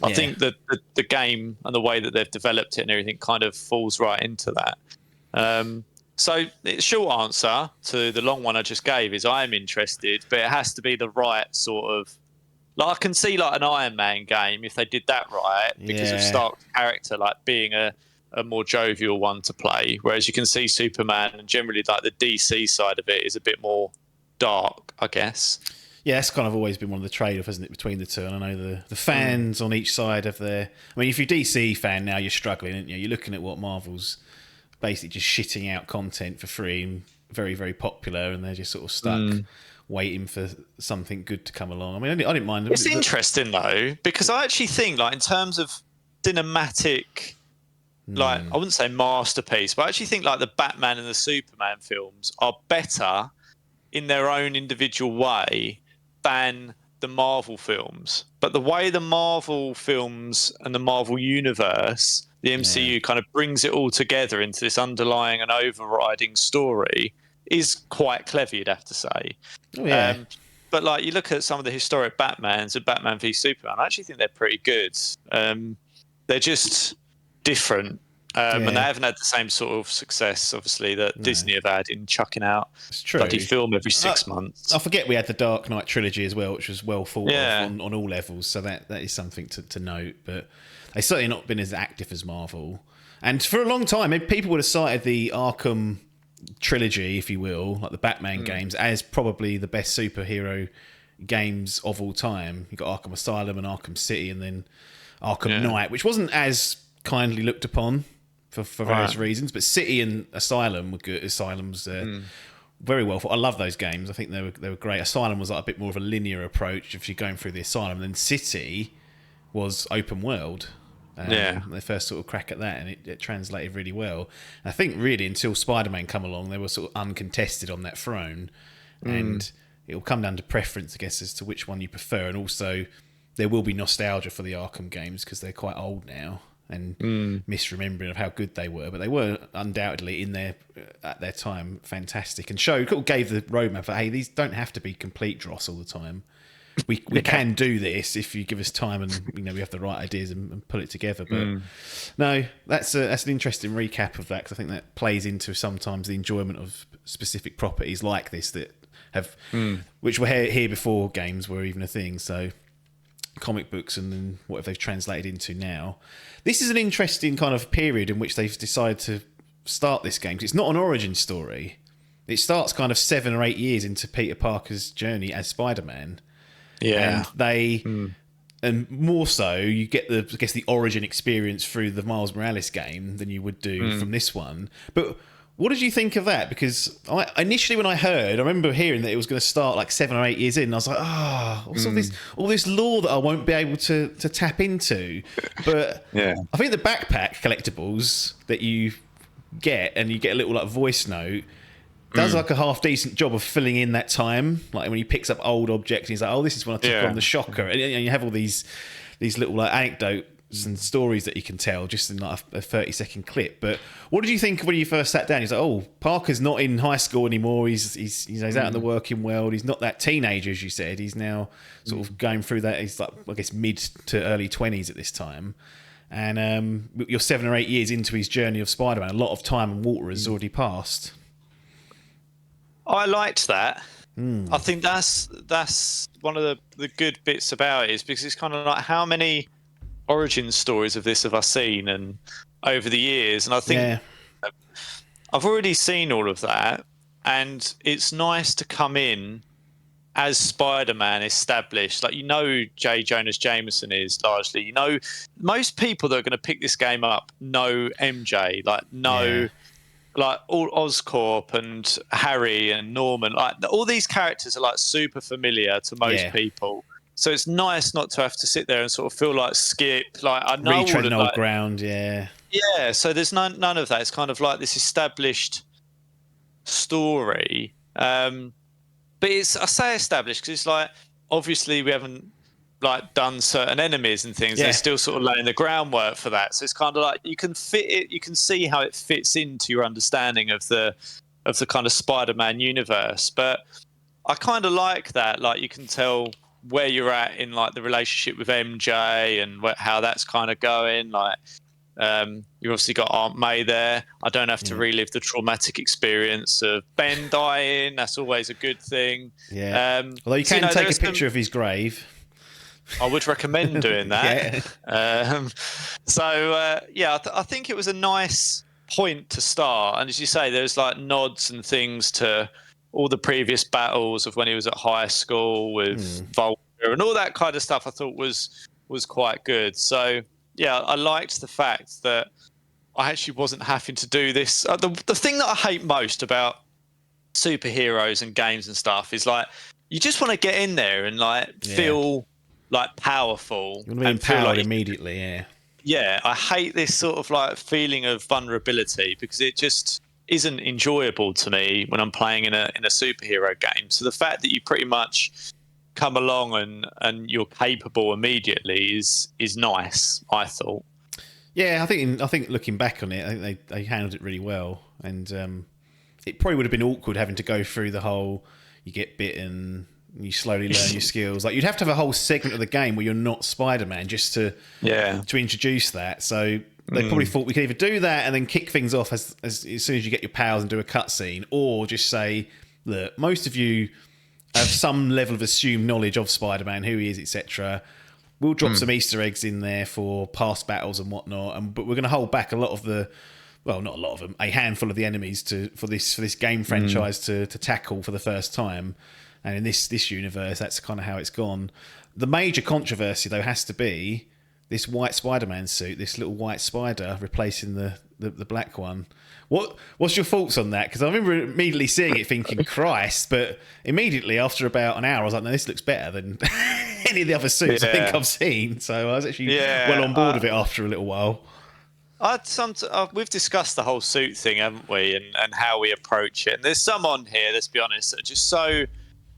Speaker 4: I think that the game and the way that they've developed it and everything kind of falls right into that. So the short answer to the long one I just gave is I am interested, but it has to be the right sort of, like I can see like an Iron Man game if they did that right, because of Stark's character, like being a more jovial one to play, whereas you can see Superman and generally like the DC side of it is a bit more dark, I guess.
Speaker 3: Yeah, that's kind of always been one of the trade-off, hasn't it, between the two? And I know the fans on each side of I mean, if you're a DC fan now, you're struggling, aren't you? You're looking at what Marvel's basically just shitting out content for free and very, very popular, and they're just sort of stuck waiting for something good to come along. I mean, I didn't mind.
Speaker 4: It's interesting, though, because I actually think, like, in terms of cinematic... I wouldn't say masterpiece, but I actually think like the Batman and the Superman films are better in their own individual way than the Marvel films. But the way the Marvel films and the Marvel universe, the MCU kind of brings it all together into this underlying and overriding story is quite clever, you'd have to say. But like you look at some of the historic Batmans and Batman v Superman, I actually think they're pretty good. They're just different, and they haven't had the same sort of success, obviously, that Disney have had in chucking out bloody film every 6 months.
Speaker 3: I forget we had the Dark Knight trilogy as well, which was well thought of on all levels, so that is something to note. But they've certainly not been as active as Marvel. And for a long time, people would have cited the Arkham trilogy, if you will, like the Batman games, as probably the best superhero games of all time. You've got Arkham Asylum and Arkham City, and then Arkham Knight, which wasn't as kindly looked upon for various reasons, but City and Asylum were good. Asylum's very well thought. I love those games. I think they were great. Asylum was like a bit more of a linear approach if you're going through the Asylum, and then City was open world. Their first sort of crack at that, and it translated really well. And I think really until Spider-Man come along, they were sort of uncontested on that throne, and it'll come down to preference, I guess, as to which one you prefer. And also there will be nostalgia for the Arkham games because they're quite old now, and misremembering of how good they were, but they were undoubtedly at their time fantastic, and gave the roadmap for, hey, these don't have to be complete dross all the time. We can do this if you give us time, and we have the right ideas and put it together. But no, that's an interesting recap of that, because I think that plays into sometimes the enjoyment of specific properties like this that have which were here before games were even a thing. So comic books and then what they've translated into now. This is an interesting kind of period in which they've decided to start this game, 'cause it's not an origin story. It starts kind of 7 or 8 years into Peter Parker's journey as Spider-Man. And more so, you get the origin experience through the Miles Morales game than you would do from this one. But what did you think of that? Because initially when I remember hearing that it was going to start like 7 or 8 years in, and I was like, what's all this lore that I won't be able to tap into? But I think the backpack collectibles that you get, and you get a little like voice note, does like a half decent job of filling in that time. Like when he picks up old objects, and he's like, "Oh, this is when I took on the shocker," and you have all these little like anecdotes and stories that you can tell just in like a 30-second clip. But what did you think when you first sat down? He's like, "Oh, Parker's not in high school anymore. He's out in the working world. He's not that teenager, as you said. He's now sort of going through that. He's like, I guess, mid to early 20s at this time." And you're 7 or 8 years into his journey of Spider-Man. A lot of time and water has already passed.
Speaker 4: I liked that. I think that's one of the good bits about it, is because it's kind of like, how many origin stories of this have I seen and over the years? And I think I've already seen all of that, and it's nice to come in as Spider-Man established. Like, J. Jonah Jameson is largely, most people that are going to pick this game up know MJ, like all Oscorp and Harry and Norman, like all these characters are like super familiar to most people. So it's nice not to have to sit there and sort of feel like Skip. Like, I know
Speaker 3: retreading old ground, yeah.
Speaker 4: So there's none of that. It's kind of like this established story. But I say established because it's like, obviously we haven't like done certain enemies and things. They're still sort of laying the groundwork for that. So it's kind of like you can fit it. You can see how it fits into your understanding of the kind of Spider-Man universe. But I kind of like that. Like, you can tell where you're at in like the relationship with MJ and how that's kind of going. Like, you've obviously got Aunt May there. I don't have to relive the traumatic experience of Ben dying. That's always a good thing.
Speaker 3: Yeah. Although you can take a picture of his grave.
Speaker 4: I would recommend doing that. I think it was a nice point to start. And as you say, there's like nods and things to all the previous battles of when he was at high school with Vulture and all that kind of stuff. I thought was quite good. So yeah, I liked the fact that I actually wasn't having to do this. The thing that I hate most about superheroes and games and stuff is like, you just want to get in there and like feel like powerful.
Speaker 3: You want to be empowered immediately,
Speaker 4: Yeah, I hate this sort of like feeling of vulnerability, because it just isn't enjoyable to me when I'm playing in a superhero game. So the fact that you pretty much come along and you're capable immediately is nice, I thought.
Speaker 3: Yeah, I think looking back on it, I think they handled it really well, and it probably would have been awkward having to go through the whole, you get bitten, you slowly learn your skills. Like, you'd have to have a whole segment of the game where you're not Spider-Man just to introduce that. So they probably thought we could either do that and then kick things off as soon as you get your powers and do a cutscene, or just say, look, most of you have some level of assumed knowledge of Spider-Man, who he is, etc. We'll drop some Easter eggs in there for past battles and whatnot, but we're going to hold back a lot of the, well, not a lot of them, a handful of the enemies for this game franchise to tackle for the first time. And in this universe, that's kind of how it's gone. The major controversy, though, has to be this white Spider-Man suit, this little white spider replacing the black one. What's your thoughts on that? Because I remember immediately seeing it thinking, Christ, but immediately after about an hour, I was like, no, this looks better than any of the other suits I think I've seen. So I was actually well on board with it after a little while.
Speaker 4: We've discussed the whole suit thing, haven't we, and how we approach it. And there's some on here, let's be honest, that are just so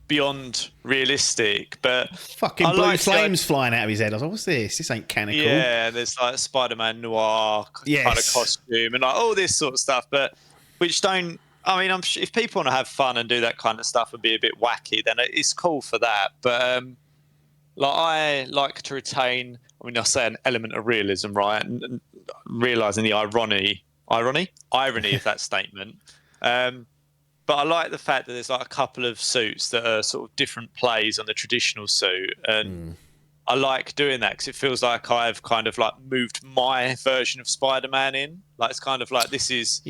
Speaker 4: beyond realistic, but
Speaker 3: fucking blue flames flying out of his head. I was like, what's this? This ain't canonical.
Speaker 4: Yeah, there's like Spider-Man noir kind of costume and like all this sort of stuff, but which don't. I mean, I'm sure if people want to have fun and do that kind of stuff and be a bit wacky, then it's cool for that. But like, I like to retain. I mean, I say an element of realism, right? And realizing the irony of that statement. But I like the fact that there's like a couple of suits that are sort of different plays on the traditional suit. And I like doing that because it feels like I've kind of like moved my version of Spider-Man in. Like, it's kind of like, this is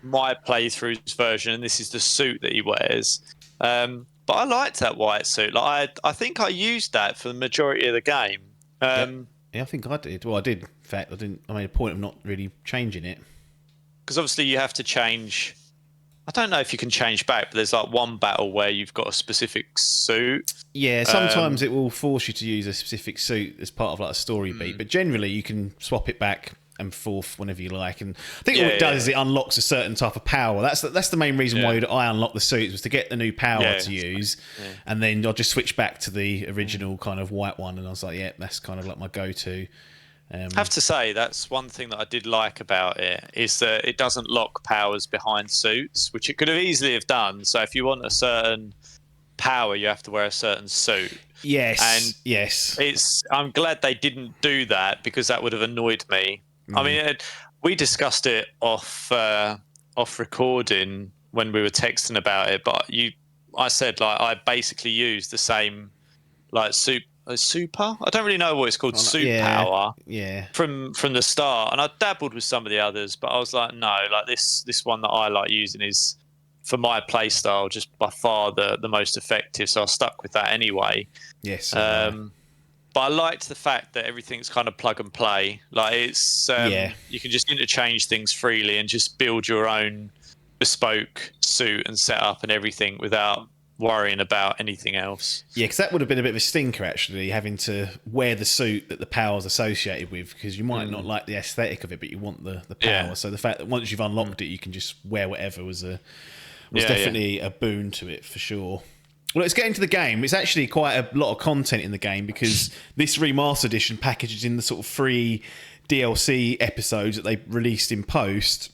Speaker 4: my playthrough's version and this is the suit that he wears. But I liked that white suit. Like, I think I used that for the majority of the game.
Speaker 3: Yeah, I think I did. Well, I did. In fact, I made a point of not really changing it.
Speaker 4: Because obviously you have to change. I don't know if you can change back, but there's like one battle where you've got a specific suit.
Speaker 3: Yeah, sometimes it will force you to use a specific suit as part of like a story beat, but generally you can swap it back and forth whenever you like. And I think what it does is it unlocks a certain type of power. That's the main reason why I unlocked the suits, was to get the new power to use, and then I'll just switch back to the original kind of white one. And I was like, yeah, that's kind of like my go-to.
Speaker 4: I have to say, that's one thing that I did like about it, is that it doesn't lock powers behind suits, which it could have easily have done. So if you want a certain power, you have to wear a certain suit. I'm glad they didn't do that, because that would have annoyed me. I mean, we discussed it off recording when we were texting about it, but I said, like, I basically used the same, like, super. I don't really know what it's called. Power. Yeah. From the start, and I dabbled with some of the others, but I was like, no, like this one that I like using is, for my play style, just by far the most effective. So I stuck with that anyway.
Speaker 3: Yes.
Speaker 4: But I liked the fact that everything's kind of plug and play. Like, it's you can just interchange things freely and just build your own bespoke suit and setup and everything without worrying about anything else.
Speaker 3: Yeah, because that would have been a bit of a stinker, actually, having to wear the suit that the power's associated with, because you might not like the aesthetic of it, but you want the power. Yeah. So the fact that once you've unlocked it, you can just wear whatever was definitely a boon to it, for sure. Well, let's get into the game. It's actually quite a lot of content in the game, because this remastered edition packages in the sort of free DLC episodes that they released in post.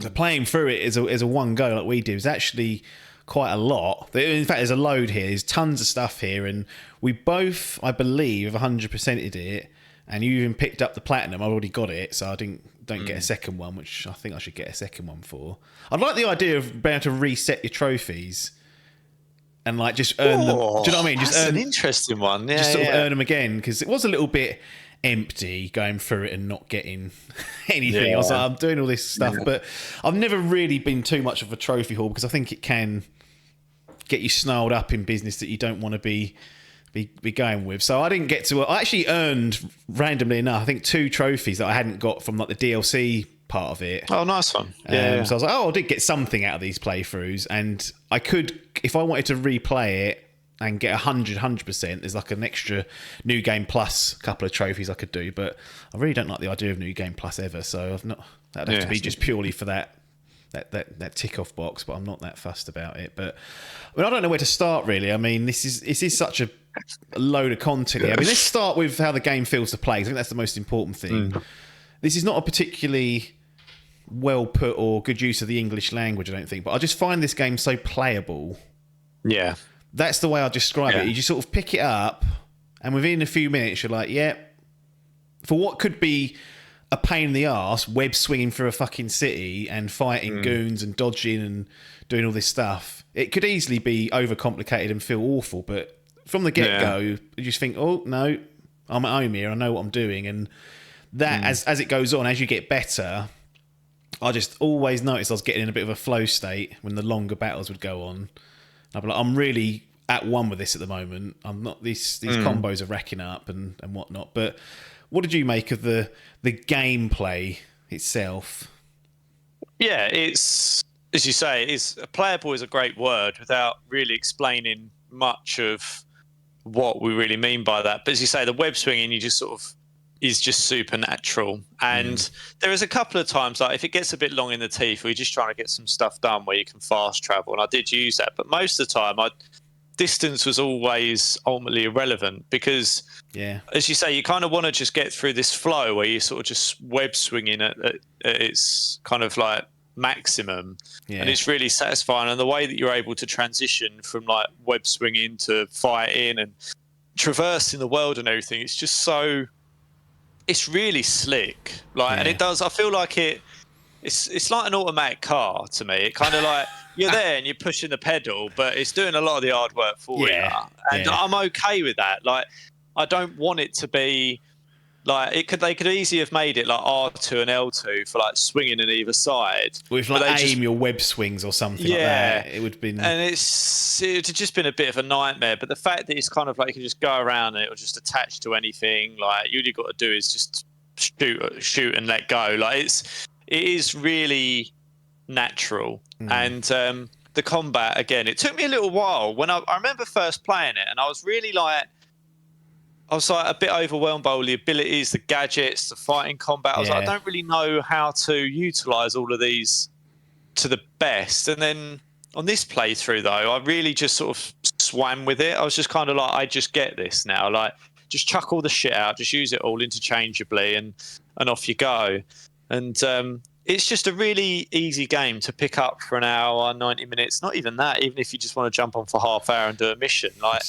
Speaker 3: So playing through it as a one go like we do is actually quite a lot. In fact, there's a load here. There's tons of stuff here, and we both, I believe, have 100%ed it. And you even picked up the platinum. I already got it, so I don't get a second one, which I think I should get a second one for. I'd like the idea of being able to reset your trophies and like just earn them. Do you know what I mean?
Speaker 4: Just an interesting one. Yeah,
Speaker 3: just sort of earn them again, because it was a little bit empty going through it and not getting anything. I was like, I'm doing all this stuff, but I've never really been too much of a trophy haul, because I think it can get you snarled up in business that you don't want to be going with. So I didn't get to. I actually earned, randomly enough, I think 2 trophies that I hadn't got from like the DLC part of it.
Speaker 4: Oh, nice one.
Speaker 3: So I was like, I did get something out of these playthroughs, and I could, if I wanted to replay it and get 100%, there's like an extra New Game Plus couple of trophies I could do. But I really don't like the idea of New Game Plus ever, so that'd have to be just purely for that tick off box. But I'm not that fussed about it. But I mean, I don't know where to start, really. I mean, this is such a load of content here. I mean, let's start with how the game feels to play. I think that's the most important thing. This is not a particularly well put or good use of the English language, I don't think, but I just find this game so playable.
Speaker 4: Yeah.
Speaker 3: That's the way I describe it. You just sort of pick it up, and within a few minutes, you're like, for what could be a pain in the arse, web swinging through a fucking city and fighting goons and dodging and doing all this stuff, it could easily be overcomplicated and feel awful. But from the get-go, you just think, oh, no, I'm at home here, I know what I'm doing. And that, as it goes on, as you get better, I just always noticed I was getting in a bit of a flow state when the longer battles would go on. I'd be like, I'm really at one with this at the moment. I'm not, these combos are racking up and whatnot. But what did you make of the gameplay itself?
Speaker 4: Yeah, it's, as you say, it's playable is a great word without really explaining much of what we really mean by that. But as you say, the web swinging, you just sort of is just supernatural. And there is a couple of times, like if it gets a bit long in the teeth, we're just trying to get some stuff done where you can fast travel, and I did use that. But most of the time, distance was always ultimately irrelevant, because, as you say, you kind of want to just get through this flow where you're sort of just web swinging at its kind of like maximum, and it's really satisfying. And the way that you're able to transition from like web swinging to fighting and traversing the world and everything, it's just so... It's really slick, like, and it does. I feel like it's like an automatic car to me. It kind of like you're there and you're pushing the pedal, but it's doing a lot of the hard work for you. And I'm okay with that. Like, I don't want it to be like it could. They could easily have made it like R2 and L2 for like swinging on either side.
Speaker 3: With like your web swings or something like that. It would have been.
Speaker 4: And it would have just been a bit of a nightmare. But the fact that it's kind of like you can just go around and it will just attach to anything. Like, all you've got to do is just shoot and let go. Like, it is really natural. And the combat, again, it took me a little while. When I remember first playing it, and I was really like, I was like a bit overwhelmed by all the abilities, the gadgets, the fighting combat. I was like, I don't really know how to utilize all of these to the best. And then on this playthrough, though, I really just sort of swam with it. I was just kind of like, I just get this now. Like, just chuck all the shit out, just use it all interchangeably, and off you go. And it's just a really easy game to pick up for an hour, 90 minutes. Not even that. Even if you just want to jump on for half hour and do a mission, like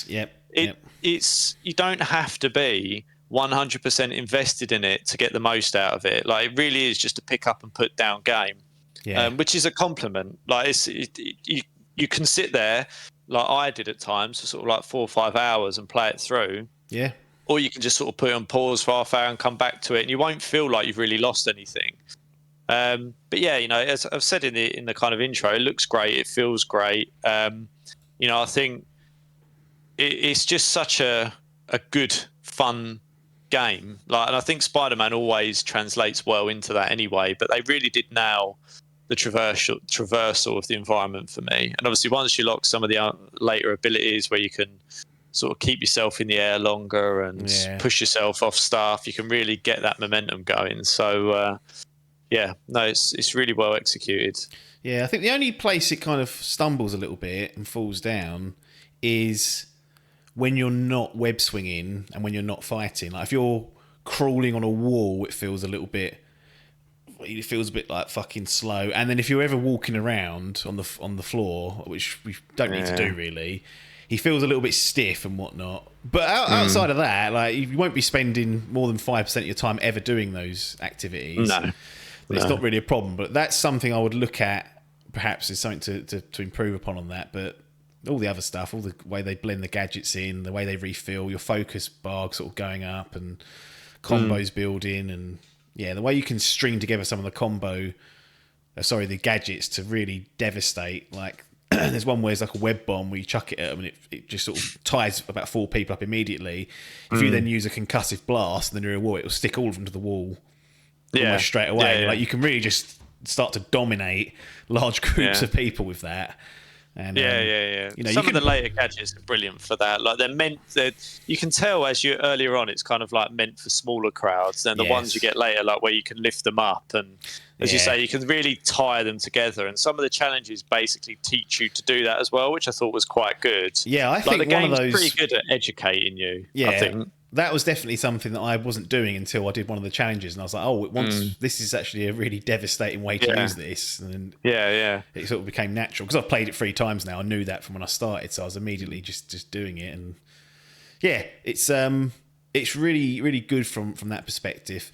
Speaker 4: it's you don't have to be 100% invested in it to get the most out of it. Like, it really is just a pick up and put down game. Which is a compliment. Like, you can sit there, like I did at times, for sort of like 4 or 5 hours and play it through.
Speaker 3: Yeah.
Speaker 4: Or you can just sort of put it on pause for half hour and come back to it, and you won't feel like you've really lost anything. But yeah, you know, as I've said in the kind of intro, it looks great, it feels great. You know, I think it's just such a good, fun game. Like, and I think Spider-Man always translates well into that anyway. But they really did nail the traversal of the environment for me. And obviously, once you lock some of the later abilities where you can sort of keep yourself in the air longer and push yourself off stuff, you can really get that momentum going. So it's really well executed.
Speaker 3: Yeah, I think the only place it kind of stumbles a little bit and falls down is when you're not web swinging and when you're not fighting. Like, if you're crawling on a wall, it feels a bit like fucking slow. And then if you're ever walking around on the floor, which we don't need to do really, he feels a little bit stiff and whatnot. But outside of that, like, you won't be spending more than 5% of your time ever doing those activities.
Speaker 4: No.
Speaker 3: It's not really a problem. But that's something I would look at, perhaps, is something to improve upon on that. But all the other stuff, all the way they blend the gadgets in, the way they refill, your focus bar sort of going up, and combos building, and the way you can string together some of the gadgets to really devastate. Like, there's one where it's like a web bomb where you chuck it at them and it just sort of ties about 4 people up immediately. If you then use a concussive blast and then you're a wall, it'll stick all of them to the wall almost straight away. Like, you can really just start to dominate large groups of people with that. And, you know,
Speaker 4: some of the later gadgets are brilliant for that. Like, you can tell as you earlier on, it's kind of like meant for smaller crowds. Then the ones you get later, like where you can lift them up, and as you say, you can really tie them together. And some of the challenges basically teach you to do that as well, which I thought was quite good.
Speaker 3: Yeah, I think
Speaker 4: the
Speaker 3: one
Speaker 4: game's
Speaker 3: of those
Speaker 4: pretty good at educating you.
Speaker 3: Yeah,
Speaker 4: I think
Speaker 3: that was definitely something that I wasn't doing until I did one of the challenges, and I was like, this is actually a really devastating way to use this. And it sort of became natural because I've played it 3 times now. I knew that from when I started, so I was immediately just doing it. And it's really, really good from that perspective.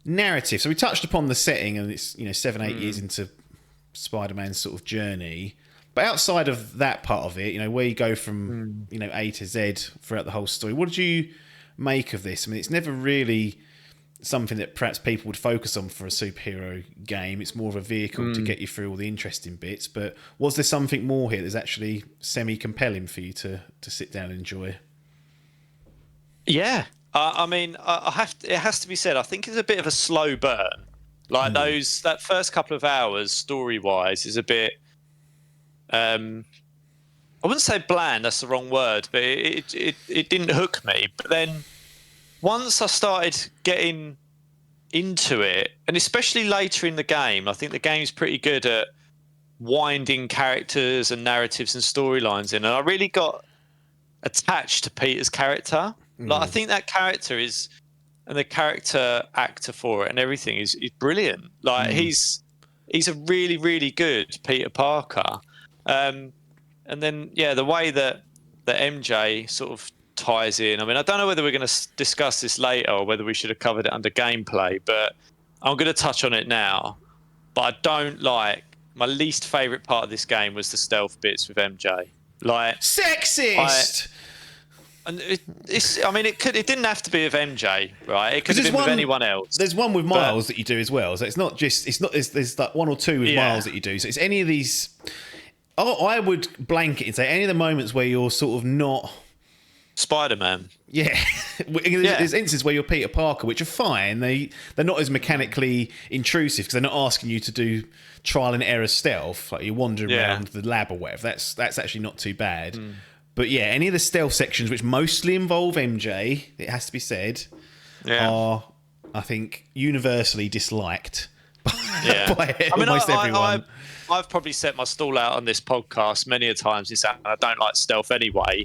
Speaker 3: Narrative. So we touched upon the setting, and it's 7-8 years into Spider-Man's sort of journey. But outside of that part of it, where you go from A to Z throughout the whole story, what did you make of this? I mean, it's never really something that perhaps people would focus on for a superhero game. It's more of a vehicle to get you through all the interesting bits. But was there something more here that's actually semi-compelling for you to sit down and enjoy?
Speaker 4: Yeah. I mean, it has to be said, I think it's a bit of a slow burn. Like, that first couple of hours, story-wise, is a bit... I wouldn't say bland, that's the wrong word, but it didn't hook me. But then once I started getting into it, and especially later in the game, I think the game's pretty good at winding characters and narratives and storylines in, and I really got attached to Peter's character. Like, I think that character is, and the character actor for it and everything is brilliant. Like, he's a really, really good Peter Parker. And then, the way that MJ sort of ties in. I mean, I don't know whether we're going to discuss this later or whether we should have covered it under gameplay, but I'm going to touch on it now. But I don't like... My least favourite part of this game was the stealth bits with MJ. Like,
Speaker 3: sexist!
Speaker 4: It didn't have to be with MJ, right? It could have been with anyone else.
Speaker 3: There's one with Miles that you do as well. So it's not just... There's like 1 or 2 with Miles that you do. So it's any of these... I would blanket and say any of the moments where you're sort of not...
Speaker 4: Spider-Man.
Speaker 3: Yeah. There's instances where you're Peter Parker, which are fine. They're not as mechanically intrusive because they're not asking you to do trial and error stealth. Like, you're wandering around the lab or whatever. That's actually not too bad. But yeah, any of the stealth sections, which mostly involve MJ, it has to be said, are, I think, universally disliked by almost everyone.
Speaker 4: I've probably set my stall out on this podcast many a times. I don't like stealth anyway.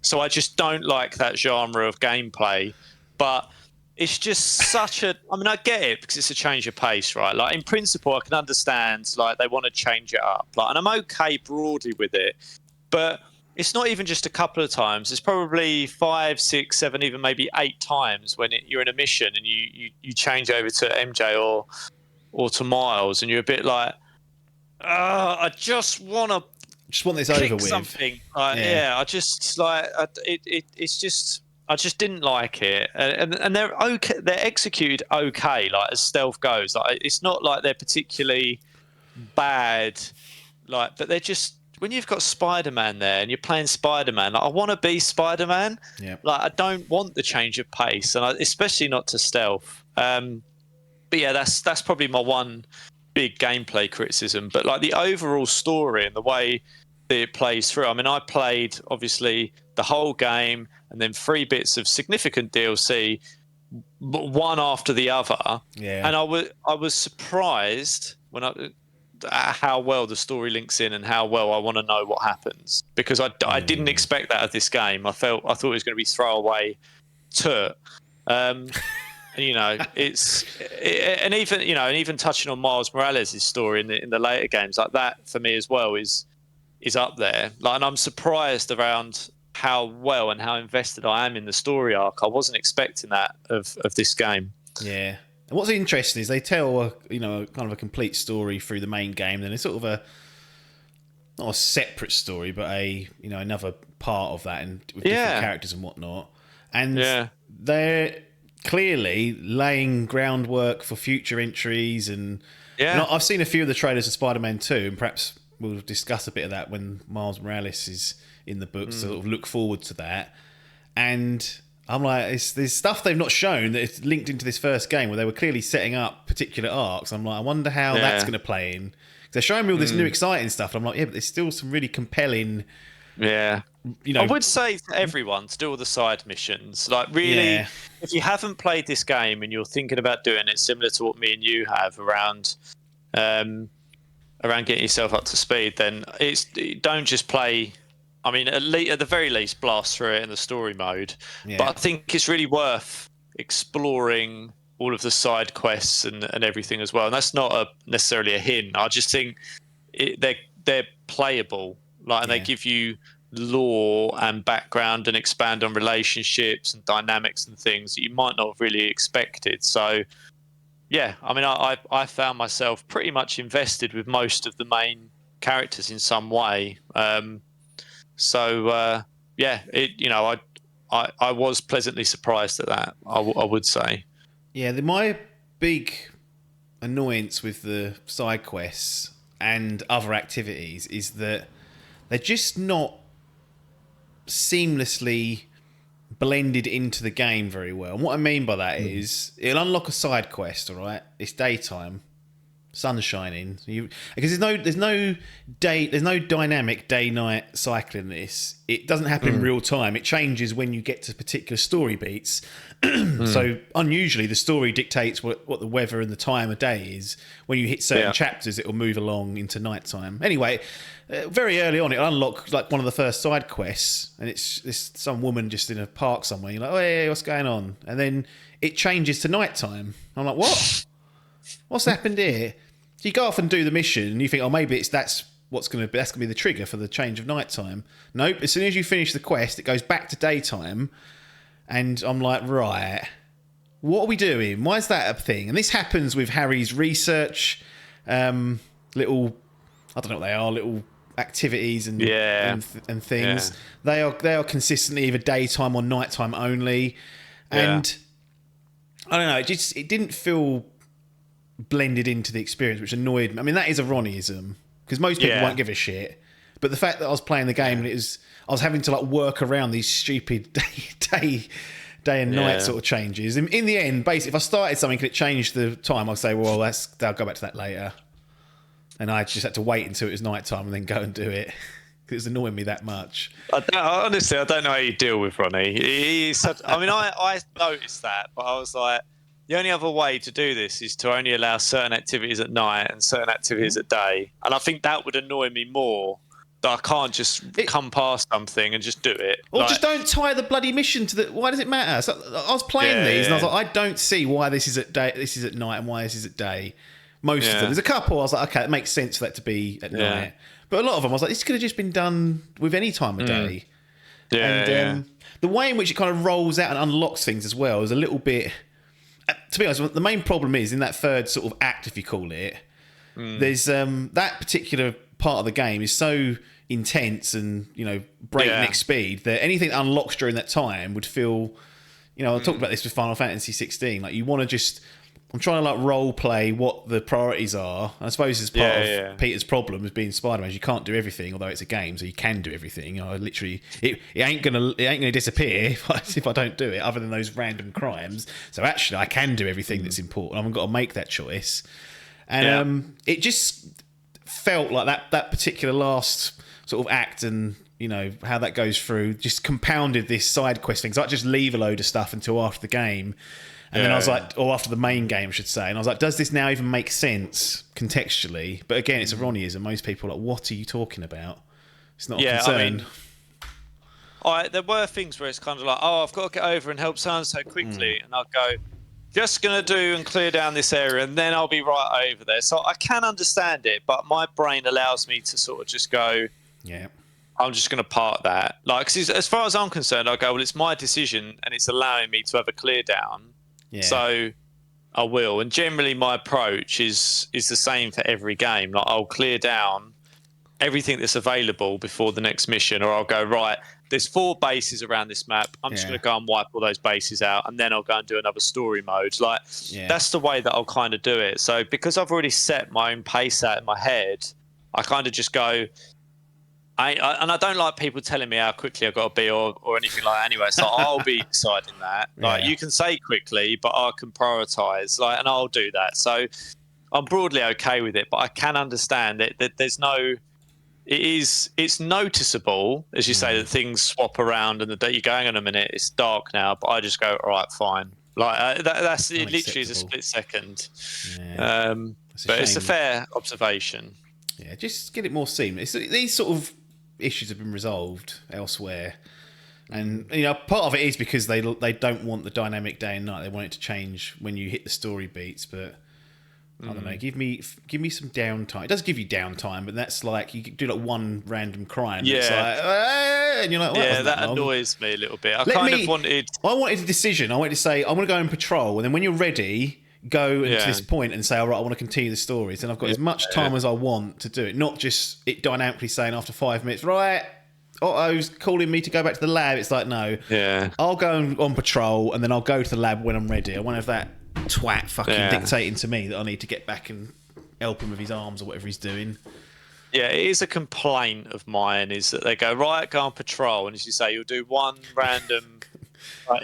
Speaker 4: So I just don't like that genre of gameplay. But it's just such a... I mean, I get it because it's a change of pace, right? Like, in principle, I can understand, like, they want to change it up. Like, and I'm okay broadly with it. But it's not even just a couple of times. It's probably 5, 6, 7, even maybe 8 times when you're in a mission and you change over to MJ or to Miles, and you're a bit like, I just want
Speaker 3: this over with.
Speaker 4: Something. I just like it's just I just didn't like it, and they're okay. They're executed okay, like as stealth goes. Like it's not like they're particularly bad, like, but they're just, when you've got Spider-Man there and you're playing Spider-Man, like, I want to be Spider-Man. Like, I don't want the change of pace, and especially not to stealth. But yeah, that's probably my one big gameplay criticism. But like the overall story and the way that it plays through. I mean, I played obviously the whole game and then 3 bits of significant DLC, one after the other. And I was surprised how well the story links in and how well I want to know what happens, because I didn't expect that of this game. I thought it was going to be throwaway toot. You know, and even touching on Miles Morales' story in the later games, like that for me as well is up there. Like, and I'm surprised around how well and how invested I am in the story arc. I wasn't expecting that of this game. Yeah.
Speaker 3: And what's interesting is they tell kind of a complete story through the main game. Then it's sort of not a separate story, but another part of that, and with different characters and whatnot. And they're clearly laying groundwork for future entries, and I've seen a few of the trailers of Spider-Man 2, and perhaps we'll discuss a bit of that when Miles Morales is in the books, to sort of look forward to that. And I'm like, there's stuff they've not shown that is linked into this first game where they were clearly setting up particular arcs. I'm like, I wonder how that's going to play in. They're showing me all this new exciting stuff, and I'm like, but there's still some really compelling...
Speaker 4: I would say to everyone to do all the side missions. Like, really, if you haven't played this game and you're thinking about doing it, similar to what me and you have around getting yourself up to speed, then don't just play. I mean, at the very least, blast through it in the story mode. But I think it's really worth exploring all of the side quests and everything as well. And that's not necessarily a hint. I just think they're playable. Like, and they give you lore and background and expand on relationships and dynamics and things that you might not have really expected. So, yeah, I mean, I found myself pretty much invested with most of the main characters in some way. I was pleasantly surprised at that, I would say.
Speaker 3: Yeah, my big annoyance with the side quests and other activities is that they're just not seamlessly blended into the game very well. And what I mean by that is, it'll unlock a side quest, all right? It's daytime, sun's shining, because there's no dynamic day-night cycle in this. It doesn't happen in real time. It changes when you get to particular story beats. So unusually, the story dictates what the weather and the time of day is. When you hit certain chapters, it will move along into nighttime. Anyway, very early on, it'll unlock like one of the first side quests, and it's some woman just in a park somewhere. You're like, oh, hey, what's going on? And then it changes to nighttime. I'm like, what? What's happened here? So you go off and do the mission, and you think, oh, maybe that's going to be the trigger for the change of nighttime. Nope. As soon as you finish the quest, it goes back to daytime, and I'm like, right, what are we doing? Why is that a thing? And this happens with Harry's research, little, I don't know what they are, little activities and things. Yeah. They are consistently either daytime or nighttime only, and I don't know. It didn't feel blended into the experience, which annoyed me. I mean, that is a Ronnieism, because most people won't give a shit. But the fact that I was playing the game and I was having to like work around these stupid day and night sort of changes. In the end, basically, if I started something and it changed the time, I'd say, well, I'll go back to that later. And I just had to wait until it was night time and then go and do it. 'cause it's annoying me that much.
Speaker 4: Honestly, I don't know how you deal with Ronnie. He's such, I mean, I noticed that, but I was like, the only other way to do this is to only allow certain activities at night and certain activities at day. And I think that would annoy me more. That I can't just come past something and just do it.
Speaker 3: Or just don't tie the bloody mission to the. Why does it matter? So I was playing these and I was like, I don't see why this is at day, this is at night, and why this is at day. Most of them. There's a couple. I was like, okay, it makes sense for that to be at night. But a lot of them, I was like, this could have just been done with any time of day. And the way in which it kind of rolls out and unlocks things as well is a little bit. To be honest, the main problem is in that third sort of act, if you call it. There's that particular part of the game is so intense and breakneck speed that anything that unlocks during that time would feel. I talked about this with Final Fantasy 16. Like you want to just. I'm trying to like role play what the priorities are. I suppose as part of Peter's problem as being Spider-Man, is you can't do everything. Although it's a game, so you can do everything. Literally, it ain't gonna disappear if I don't do it, other than those random crimes. So actually, I can do everything that's important. I've got to make that choice, and it just felt like that particular last sort of act and. How that goes through just compounded this side quest thing. So I just leave a load of stuff until after the game. And then I was like, or after the main game, I should say. And I was like, does this now even make sense contextually? But again, it's a Ronnieism. Most people are like, what are you talking about? It's not a concern.
Speaker 4: I mean, there were things where it's kind of like, I've got to get over and help so quickly. And I'll go, just going to do and clear down this area, and then I'll be right over there. So I can understand it, but my brain allows me to sort of just go, I'm just going to park that. Like, 'cause as far as I'm concerned, I'll go, well, it's my decision, and it's allowing me to have a clear down. So I will. And generally my approach is the same for every game. Like I'll clear down everything that's available before the next mission, or I'll go, right, there's 4 bases around this map. I'm just going to go and wipe all those bases out, and then I'll go and do another story mode. Like that's the way that I'll kind of do it. So because I've already set my own pace out in my head, I kind of just go, and I don't like people telling me how quickly I've got to be or anything like that anyway. So I'll be deciding that. Like you can say quickly, but I can prioritise. Like, and I'll do that. So I'm broadly okay with it, but I can understand that there's no. It's noticeable, as you say, that things swap around and that you go, hang on a minute, it's dark now. But I just go, all right, fine. Like that's it. Literally is a split second. But it's a fair observation.
Speaker 3: Yeah, just get it more seamless. These sort of issues have been resolved elsewhere, and part of it is because they don't want the dynamic day and night. They want it to change when you hit the story beats. But I don't know. Give me some downtime. It does give you downtime, but that's like you do like one random crime. It's like, and you're like, well,
Speaker 4: that annoys me a little bit. I wanted
Speaker 3: a decision. I wanted to say I want to go and patrol, and then when you're ready. Go to this point and say, all right, I want to continue the stories, and I've got as much time as I want to do it, not just it dynamically saying after 5 minutes, right, Otto's calling me to go back to the lab. It's like, no, I'll go on patrol, and then I'll go to the lab when I'm ready. I won't have that twat fucking dictating to me that I need to get back and help him with his arms or whatever he's doing.
Speaker 4: Yeah, it is a complaint of mine is that they go, right, go on patrol, and as you say, you'll do one random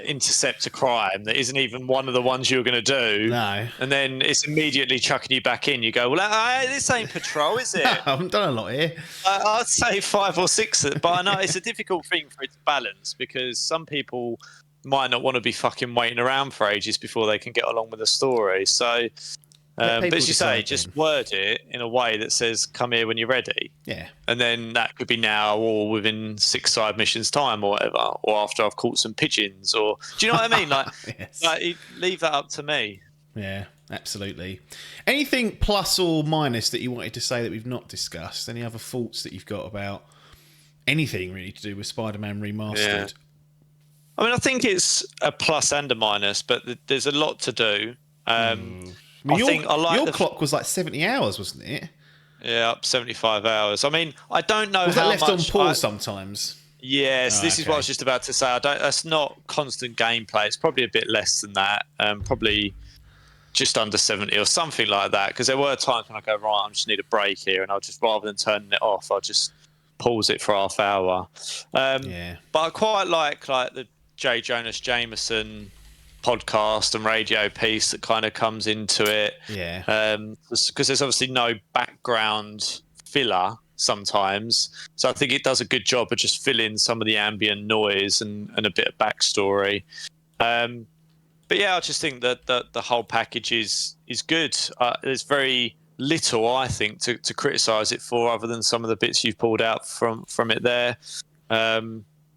Speaker 4: intercept a crime that isn't even one of the ones you're going to do.
Speaker 3: No.
Speaker 4: And then it's immediately chucking you back in. You go, well, this ain't patrol, is it?
Speaker 3: I haven't done a lot here.
Speaker 4: I'd say 5 or 6, but I know it's a difficult thing for it to balance because some people might not want to be fucking waiting around for ages before they can get along with the story. So, but as you say, just word it in a way that says, come here when you're ready.
Speaker 3: Yeah.
Speaker 4: And then that could be now or within 6 side missions time or whatever, or after I've caught some pigeons or... Do you know what I mean? Like, like leave that up to me.
Speaker 3: Yeah, absolutely. Anything plus or minus that you wanted to say that we've not discussed? Any other thoughts that you've got about anything really to do with Spider-Man Remastered?
Speaker 4: Yeah. I mean, I think it's a plus and a minus, but there's a lot to do.
Speaker 3: Your clock was like 70 hours, wasn't it?
Speaker 4: Yeah, up 75 hours. I mean, I don't know
Speaker 3: was
Speaker 4: how
Speaker 3: that left
Speaker 4: much
Speaker 3: on pause sometimes?
Speaker 4: Yes, this is what I was just about to say. That's not constant gameplay. It's probably a bit less than that. Probably just under 70 or something like that. Because there were times when I go, right, I just need a break here, and I'll just, rather than turning it off, I'll just pause it for half hour. But I quite like the J. Jonas Jameson podcast and radio piece that kind of comes into it.
Speaker 3: Yeah.
Speaker 4: Because there's obviously no background filler. sometimes. So I think it does a good job of just filling some of the ambient noise and a bit of backstory. But yeah, I just think that the whole package is good. There's very little, I think, to criticise it for, other than some of the bits you've pulled out from it there.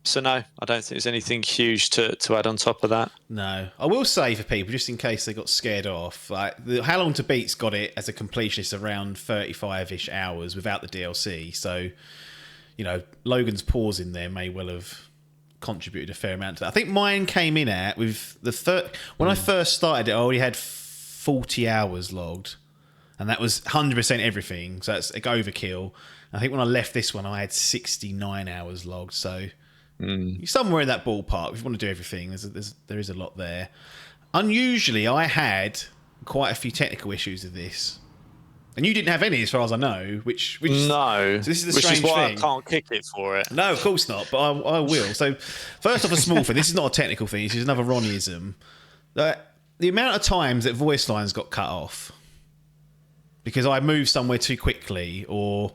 Speaker 4: So no, I don't think there's anything huge to add on top of that.
Speaker 3: No, I will say for people, just in case they got scared off, like How Long to Beat's got it as a completionist around 35-ish hours without the DLC. So, you know, Logan's pause in there may well have contributed a fair amount to that. I think mine came in at with when I first started it, I already had 40 hours logged, and that was 100% everything. So that's like overkill. I think when I left this one, I had 69 hours logged. So somewhere in that ballpark. If you want to do everything, there is a lot there. Unusually, I had quite a few technical issues with this. And you didn't have any, as far as I know, which
Speaker 4: no.
Speaker 3: So this is the
Speaker 4: which
Speaker 3: strange
Speaker 4: is why
Speaker 3: thing.
Speaker 4: I can't kick it for it.
Speaker 3: No, of course not, but I will. So, first off, a small thing. This is not a technical thing. This is another Ronnieism. The amount of times that voice lines got cut off because I moved somewhere too quickly, or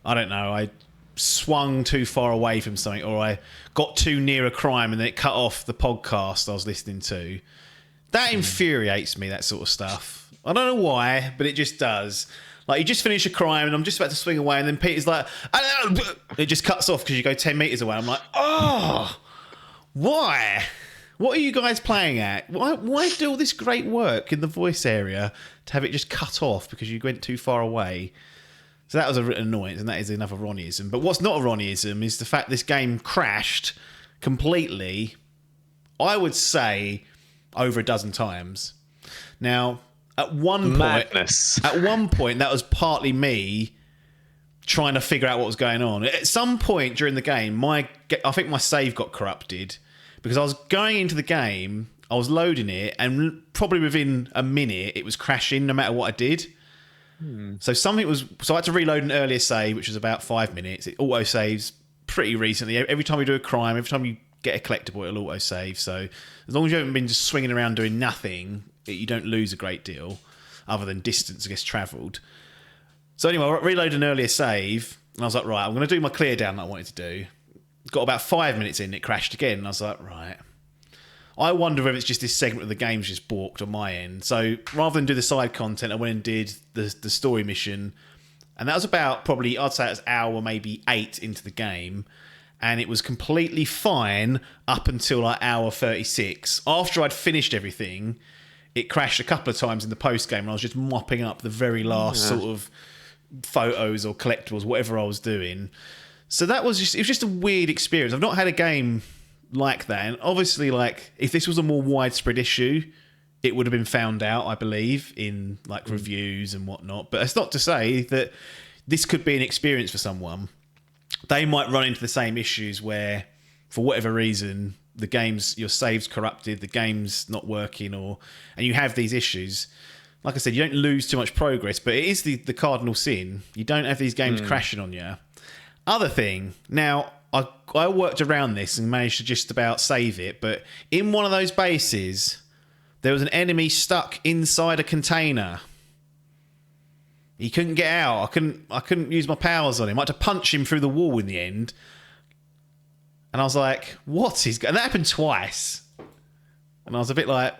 Speaker 3: I don't know, I swung too far away from something, or I got too near a crime and then it cut off the podcast I was listening to. That infuriates me, that sort of stuff. I don't know why, but it just does. Like, you just finish a crime and I'm just about to swing away, and then Peter's like, it just cuts off because you go 10 metres away. I'm like, oh, why? What are you guys playing at? Why do all this great work in the voice area to have it just cut off because you went too far away? So that was an annoyance, and that is another Ronnieism. But what's not a Ronnieism is the fact this game crashed completely, I would say, over a dozen times. Now, at one point, that was partly me trying to figure out what was going on. At some point during the game, I think my save got corrupted because I was going into the game, I was loading it, and probably within a minute, it was crashing no matter what I did. So I had to reload an earlier save, which was about 5 minutes. It auto saves pretty recently. Every time you do a crime, every time you get a collectible, it'll auto save. So as long as you haven't been just swinging around doing nothing, you don't lose a great deal, other than distance, I guess, travelled. So anyway, I reloaded an earlier save, and I was like, right, I'm going to do my clear down that I wanted to do. Got about 5 minutes in, it crashed again, and I was like, right. I wonder whether it's just this segment of the game's just balked on my end. So rather than do the side content, I went and did the story mission, and that was about probably, I'd say it was hour, maybe 8 into the game, and it was completely fine up until like hour 36. After I'd finished everything, it crashed a couple of times in the post game, and I was just mopping up the very last sort of photos or collectibles, whatever I was doing. So it was just a weird experience. I've not had a game like that, and obviously, like, if this was a more widespread issue, it would have been found out, I believe, in like reviews and whatnot. But it's not to say that this could be an experience for someone. They might run into the same issues where, for whatever reason, your save's corrupted, the game's not working, and you have these issues. Like I said, you don't lose too much progress, but it is the cardinal sin. You don't have these games crashing on you. Other thing, now, I worked around this and managed to just about save it, but in one of those bases, there was an enemy stuck inside a container. He couldn't get out. I couldn't use my powers on him. I had to punch him through the wall in the end. And I was like, what is... And that happened twice. And I was a bit like,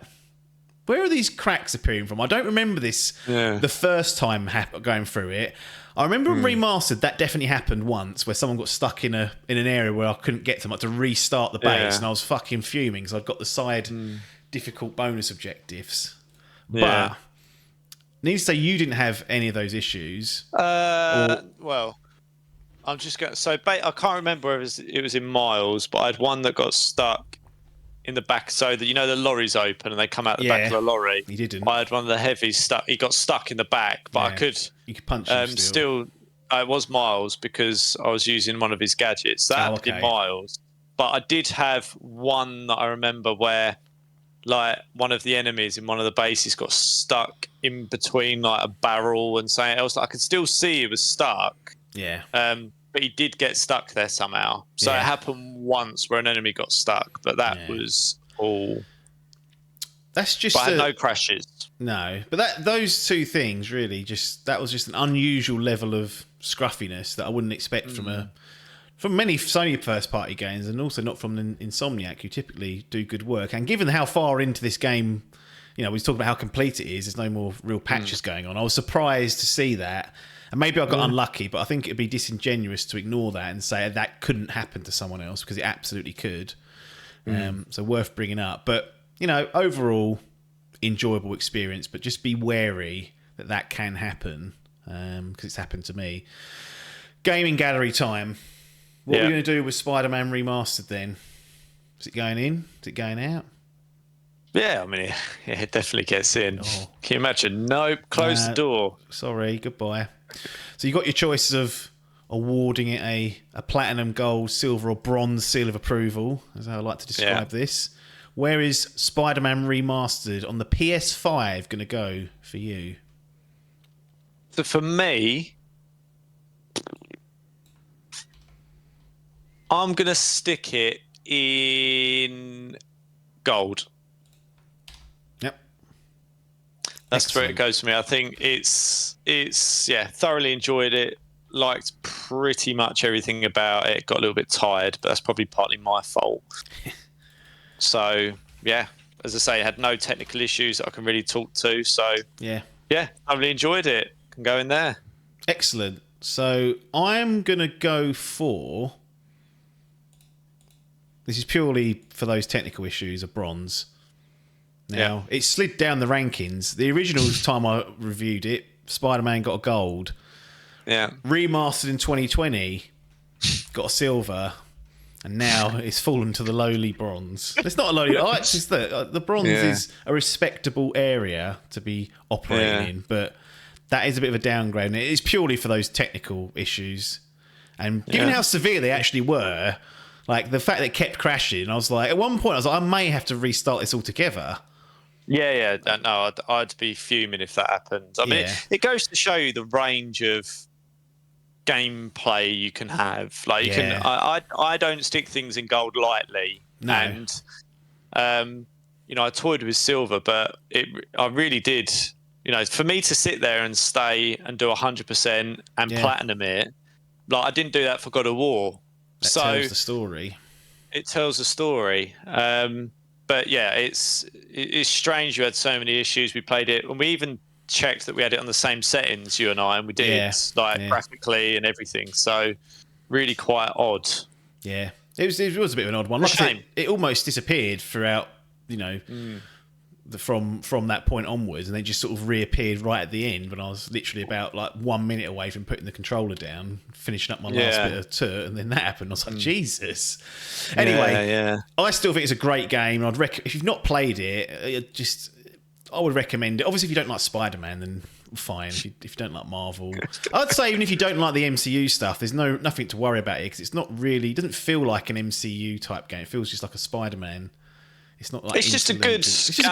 Speaker 3: where are these cracks appearing from? I don't remember this the first time going through it. I remember in Remastered, that definitely happened once, where someone got stuck in an area where I couldn't get to them. I had to restart the base, and I was fucking fuming because I'd got the side difficult bonus objectives.
Speaker 4: Yeah.
Speaker 3: But need to say, you didn't have any of those issues.
Speaker 4: Well, I'm just going. So I can't remember whether it was in Miles, but I had one that got stuck in the back, so that the lorry's open and they come out the back of the lorry.
Speaker 3: He didn't.
Speaker 4: I had one of the heavies stuck. He got stuck in the back, but
Speaker 3: you could punch him still.
Speaker 4: It was Miles because I was using one of his gadgets. That happened in Miles, but I did have one that I remember where, like, one of the enemies in one of the bases got stuck in between like a barrel and something else. I could still see he was stuck.
Speaker 3: Yeah.
Speaker 4: But he did get stuck there somehow. So it happened once where an enemy got stuck, but that was all.
Speaker 3: That's just.
Speaker 4: But I had no crashes.
Speaker 3: No, but those two things really that was just an unusual level of scruffiness that I wouldn't expect from many Sony first-party games, and also not from Insomniac, who typically do good work. And given how far into this game, we talked about how complete it is, there's no more real patches going on. I was surprised to see that. And maybe I got unlucky, but I think it'd be disingenuous to ignore that and say that couldn't happen to someone else, because it absolutely could. So worth bringing up. But, overall, enjoyable experience, but just be wary that can happen, because it's happened to me. Gaming gallery time. What are we going to do with Spider-Man Remastered then? Is it going in? Is it going out?
Speaker 4: Yeah, I mean, it definitely gets in. Oh. Can you imagine? Nope, close the door.
Speaker 3: Sorry, goodbye. So you got your choices of awarding it a platinum, gold, silver or bronze seal of approval, as I like to describe this. Where is Spider-Man Remastered on the PS5 going to go for you?
Speaker 4: So for me, I'm going to stick it in gold.
Speaker 3: Yep.
Speaker 4: That's
Speaker 3: Excellent.
Speaker 4: where it goes for me. I think it's thoroughly enjoyed it. Liked pretty much everything about it. Got a little bit tired, but that's probably partly my fault. So, yeah, as I say, I had no technical issues that I can really talk to. So, yeah, thoroughly enjoyed it. Can go in there.
Speaker 3: Excellent. So, I'm going to go for... This is purely for those technical issues, a bronze. Now, it slid down the rankings. The original time I reviewed it, Spider-Man got a gold.
Speaker 4: Yeah.
Speaker 3: Remastered in 2020, got a silver, and now it's fallen to the lowly bronze. It's not a lowly. It's just that the bronze is a respectable area to be operating in, but that is a bit of a downgrade. And it is purely for those technical issues. And given how severe they actually were, like the fact that it kept crashing, I was like, at one point, I was like, I may have to restart this altogether.
Speaker 4: Yeah. No, I'd be fuming if that happened. I mean, it goes to show you the range of gameplay you can have. Like you can, I don't stick things in gold lightly. No. And I toyed with silver, but I really did. For me to sit there and stay and do 100% and platinum it, like I didn't do that for God of War.
Speaker 3: That tells the story.
Speaker 4: It tells the story. But yeah, it's strange you had so many issues. We played it, and we even checked that we had it on the same settings, you and I, and we did, graphically and everything. So really quite odd. Yeah,
Speaker 3: it was a bit of an odd one. Like I said, it almost disappeared throughout, from that point onwards, and then just sort of reappeared right at the end when I was literally about like 1 minute away from putting the controller down, finishing up my last bit of tour, and then that happened. I was like, Jesus. Anyway, I still think it's a great game. If you've not played it, I would recommend it. Obviously, if you don't like Spider-Man, then fine. If you don't like Marvel, I'd say even if you don't like the MCU stuff, there's nothing to worry about it, because it's not really. It doesn't feel like an MCU type game. It feels just like a Spider-Man. It's not like
Speaker 4: it's just a good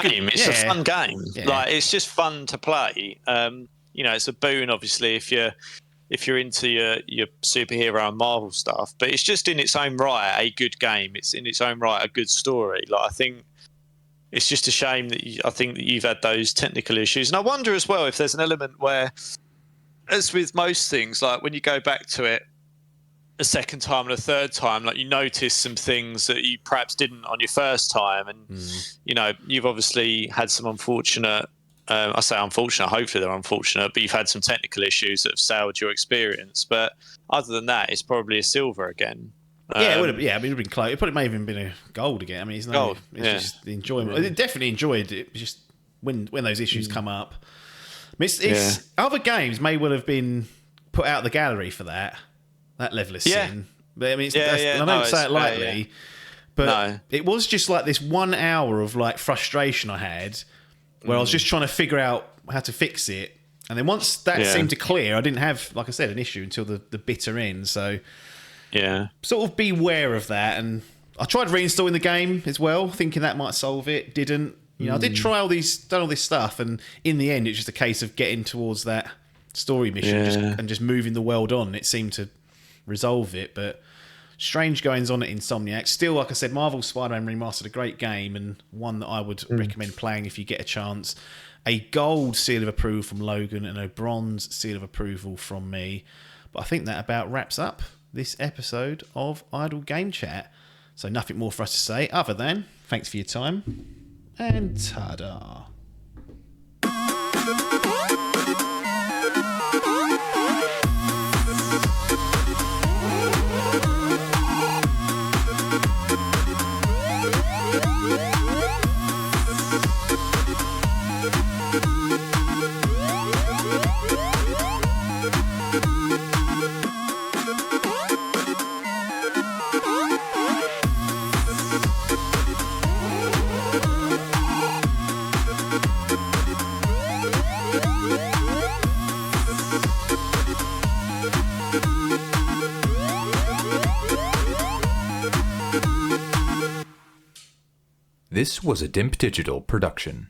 Speaker 4: game. It's a fun game. Yeah. Like it's just fun to play. It's a boon, obviously, if you're into your superhero and Marvel stuff. But it's just in its own right a good game. It's in its own right a good story. Like I think it's just a shame that you've had those technical issues, and I wonder as well if there's an element where, as with most things, like when you go back to it a second time and a third time, like you notice some things that you perhaps didn't on your first time, and you've obviously had some unfortunate I say unfortunate, hopefully they're unfortunate, but you've had some technical issues that have soured your experience. But other than that, it's probably a silver again.
Speaker 3: It would have. Yeah, it would have been close. It probably may have even been a gold again. I mean, it's just the enjoyment. I definitely enjoyed it. Just when those issues come up, I mean, other games may well have been put out of the gallery for that level of sin. But I mean, I don't say it lightly, but it was just like this 1 hour of like frustration I had, where I was just trying to figure out how to fix it, and then once that seemed to clear, I didn't have, like I said, an issue until the bitter end. So sort of beware of that. And I tried reinstalling the game as well, thinking that might solve it. Didn't. I did try done all this stuff, and in the end, it's just a case of getting towards that story mission and just moving the world on. It seemed to resolve it, but strange goings on at Insomniac. Still, like I said, Marvel Spider-Man Remastered, a great game, and one that I would recommend playing if you get a chance. A gold seal of approval from Logan and a bronze seal of approval from me. But I think that about wraps up this episode of Idle Game Chat. So nothing more for us to say other than thanks for your time and ta-da.
Speaker 1: This was a Dimp Digital production.